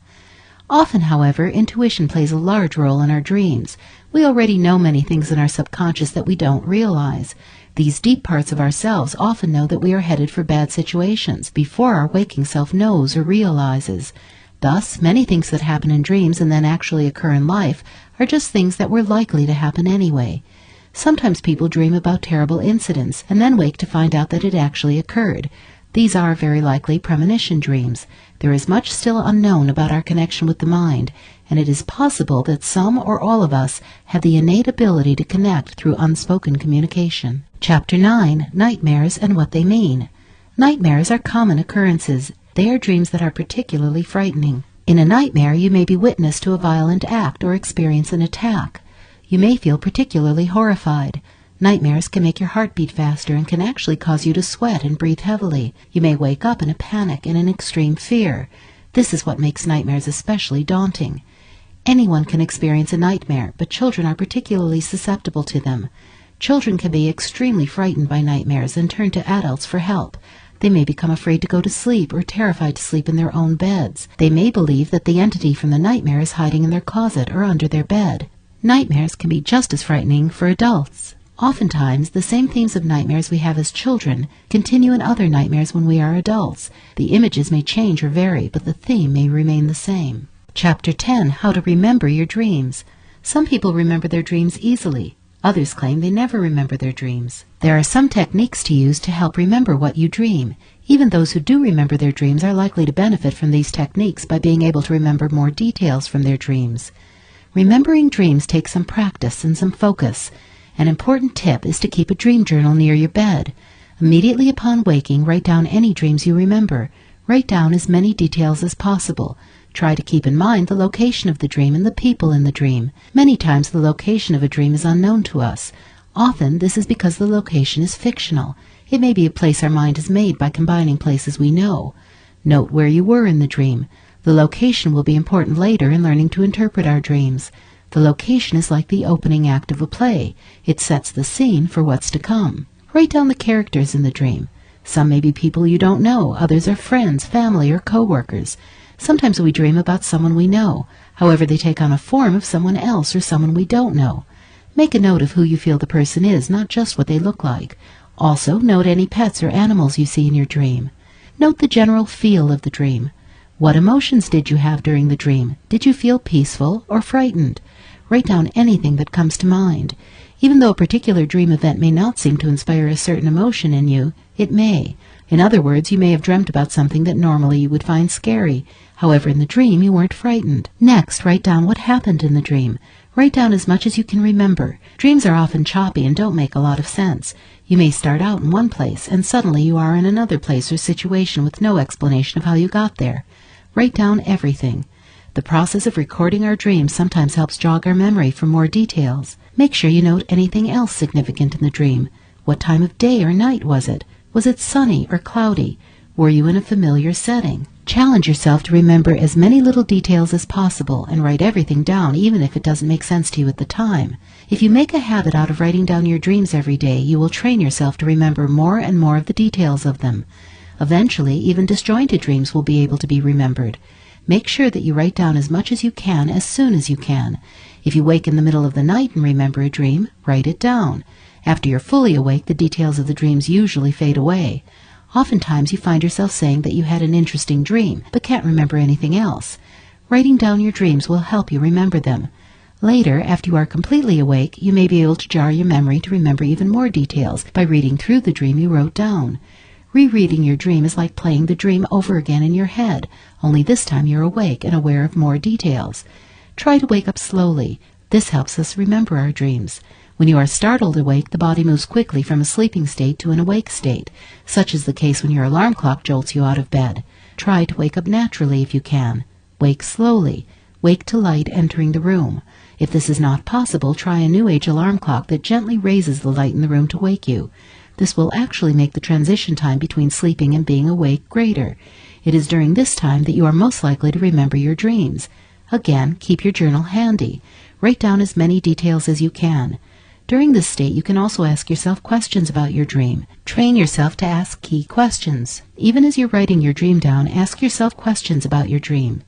Often, however, intuition plays a large role in our dreams. We already know many things in our subconscious that we don't realize. These deep parts of ourselves often know that we are headed for bad situations before our waking self knows or realizes. Thus, many things that happen in dreams and then actually occur in life are just things that were likely to happen anyway. Sometimes people dream about terrible incidents and then wake to find out that it actually occurred. These are very likely premonition dreams. There is much still unknown about our connection with the mind, and it is possible that some or all of us have the innate ability to connect through unspoken communication. Chapter 9. Nightmares and what they mean. Nightmares are common occurrences. They are dreams that are particularly frightening. In a nightmare, you may be witness to a violent act or experience an attack. You may feel particularly horrified. Nightmares can make your heart beat faster and can actually cause you to sweat and breathe heavily. You may wake up in a panic and in extreme fear. This is what makes nightmares especially daunting. Anyone can experience a nightmare, but children are particularly susceptible to them. Children can be extremely frightened by nightmares and turn to adults for help. They may become afraid to go to sleep or terrified to sleep in their own beds. They may believe that the entity from the nightmare is hiding in their closet or under their bed. Nightmares can be just as frightening for adults. Oftentimes, the same themes of nightmares we have as children continue in other nightmares when we are adults. The images may change or vary, but the theme may remain the same. Chapter 10. How to remember your dreams. Some people remember their dreams easily. Others claim they never remember their dreams. There are some techniques to use to help remember what you dream. Even those who do remember their dreams are likely to benefit from these techniques by being able to remember more details from their dreams. Remembering dreams takes some practice and some focus. An important tip is to keep a dream journal near your bed. Immediately upon waking, write down any dreams you remember. Write down as many details as possible. Try to keep in mind the location of the dream and the people in the dream. Many times the location of a dream is unknown to us. Often this is because the location is fictional. It may be a place our mind has made by combining places we know. Note where you were in the dream. The location will be important later in learning to interpret our dreams. The location is like the opening act of a play. It sets the scene for what's to come. Write down the characters in the dream. Some may be people you don't know. Others are friends, family, or co-workers. Sometimes we dream about someone we know. However, they take on a form of someone else or someone we don't know. Make a note of who you feel the person is, not just what they look like. Also, note any pets or animals you see in your dream. Note the general feel of the dream. What emotions did you have during the dream? Did you feel peaceful or frightened? Write down anything that comes to mind. Even though a particular dream event may not seem to inspire a certain emotion in you, it may. In other words, you may have dreamt about something that normally you would find scary. However, in the dream, you weren't frightened. Next, write down what happened in the dream. Write down as much as you can remember. Dreams are often choppy and don't make a lot of sense. You may start out in one place, and suddenly you are in another place or situation with no explanation of how you got there. Write down everything. The process of recording our dreams sometimes helps jog our memory for more details. Make sure you note anything else significant in the dream. What time of day or night was it? Was it sunny or cloudy? Were you in a familiar setting? Challenge yourself to remember as many little details as possible and write everything down, even if it doesn't make sense to you at the time. If you make a habit out of writing down your dreams every day, you will train yourself to remember more and more of the details of them. Eventually, even disjointed dreams will be able to be remembered. Make sure that you write down as much as you can as soon as you can. If you wake in the middle of the night and remember a dream, write it down. After you're fully awake, the details of the dreams usually fade away. Oftentimes you find yourself saying that you had an interesting dream, but can't remember anything else. Writing down your dreams will help you remember them. Later, after you are completely awake, you may be able to jar your memory to remember even more details by reading through the dream you wrote down. Rereading your dream is like playing the dream over again in your head, only this time you're awake and aware of more details. Try to wake up slowly. This helps us remember our dreams. When you are startled awake, the body moves quickly from a sleeping state to an awake state. Such is the case when your alarm clock jolts you out of bed. Try to wake up naturally if you can. Wake slowly. Wake to light entering the room. If this is not possible, try a New Age alarm clock that gently raises the light in the room to wake you. This will actually make the transition time between sleeping and being awake greater. It is during this time that you are most likely to remember your dreams. Again, keep your journal handy. Write down as many details as you can. During this state, you can also ask yourself questions about your dream. Train yourself to ask key questions. Even as you're writing your dream down, ask yourself questions about your dream.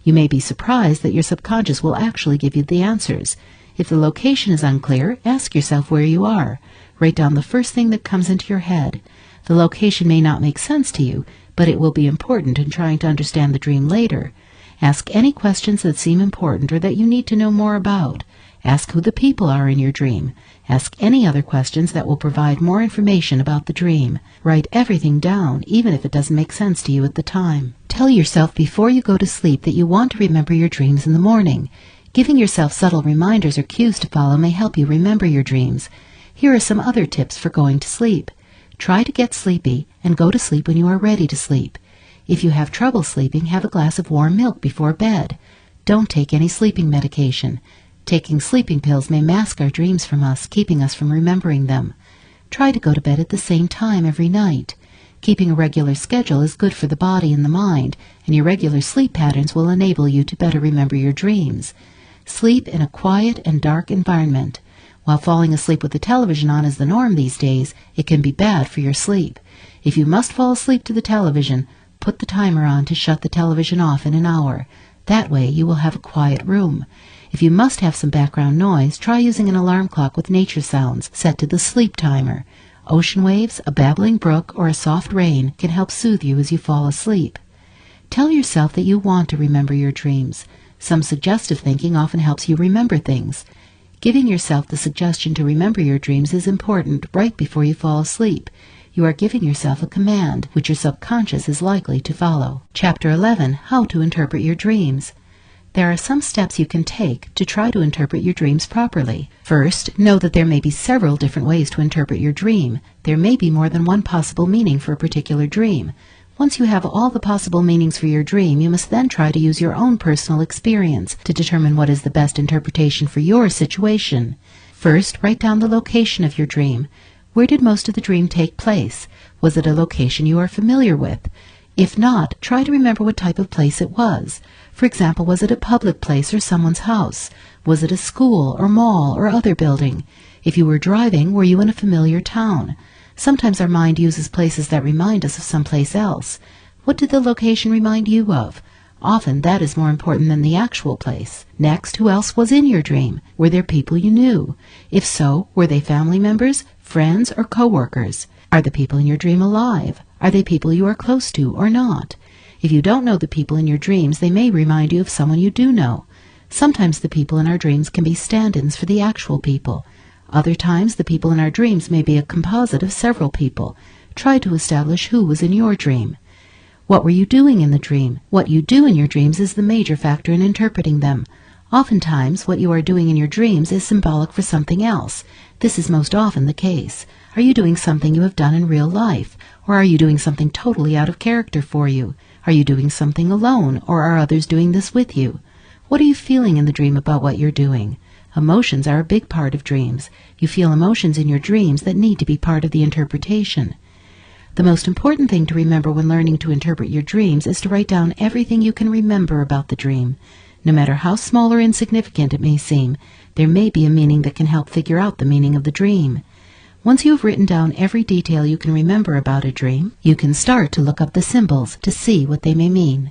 You may be surprised that your subconscious will actually give you the answers. If the location is unclear, ask yourself where you are. Write down the first thing that comes into your head. The location may not make sense to you, but it will be important in trying to understand the dream later. Ask any questions that seem important or that you need to know more about. Ask who the people are in your dream. Ask any other questions that will provide more information about the dream. Write everything down, even if it doesn't make sense to you at the time. Tell yourself before you go to sleep that you want to remember your dreams in the morning. Giving yourself subtle reminders or cues to follow may help you remember your dreams. Here are some other tips for going to sleep. Try to get sleepy and go to sleep when you are ready to sleep. If you have trouble sleeping, have a glass of warm milk before bed. Don't take any sleeping medication. Taking sleeping pills may mask our dreams from us, keeping us from remembering them. Try to go to bed at the same time every night. Keeping a regular schedule is good for the body and the mind, and your regular sleep patterns will enable you to better remember your dreams. Sleep in a quiet and dark environment. While falling asleep with the television on is the norm these days, it can be bad for your sleep. If you must fall asleep to the television, put the timer on to shut the television off in an hour. That way you will have a quiet room. If you must have some background noise, try using an alarm clock with nature sounds set to the sleep timer. Ocean waves, a babbling brook, or a soft rain can help soothe you as you fall asleep. Tell yourself that you want to remember your dreams. Some suggestive thinking often helps you remember things. Giving yourself the suggestion to remember your dreams is important right before you fall asleep. You are giving yourself a command, which your subconscious is likely to follow. Chapter 11. How to interpret your dreams. There are some steps you can take to try to interpret your dreams properly. First, know that there may be several different ways to interpret your dream. There may be more than one possible meaning for a particular dream. Once you have all the possible meanings for your dream, you must then try to use your own personal experience to determine what is the best interpretation for your situation. First, write down the location of your dream. Where did most of the dream take place? Was it a location you are familiar with? If not, try to remember what type of place it was. For example, was it a public place or someone's house? Was it a school or mall or other building? If you were driving, were you in a familiar town? Sometimes our mind uses places that remind us of someplace else. What did the location remind you of? Often that is more important than the actual place. Next, who else was in your dream? Were there people you knew? If so, were they family members, friends, or co-workers? Are the people in your dream alive? Are they people you are close to or not? If you don't know the people in your dreams, they may remind you of someone you do know. Sometimes the people in our dreams can be stand-ins for the actual people. Other times, the people in our dreams may be a composite of several people. Try to establish who was in your dream. What were you doing in the dream? What you do in your dreams is the major factor in interpreting them. Oftentimes, what you are doing in your dreams is symbolic for something else. This is most often the case. Are you doing something you have done in real life? Or are you doing something totally out of character for you? Are you doing something alone, or are others doing this with you? What are you feeling in the dream about what you're doing? Emotions are a big part of dreams. You feel emotions in your dreams that need to be part of the interpretation. The most important thing to remember when learning to interpret your dreams is to write down everything you can remember about the dream. No matter how small or insignificant it may seem, there may be a meaning that can help figure out the meaning of the dream. Once you have written down every detail you can remember about a dream, you can start to look up the symbols to see what they may mean.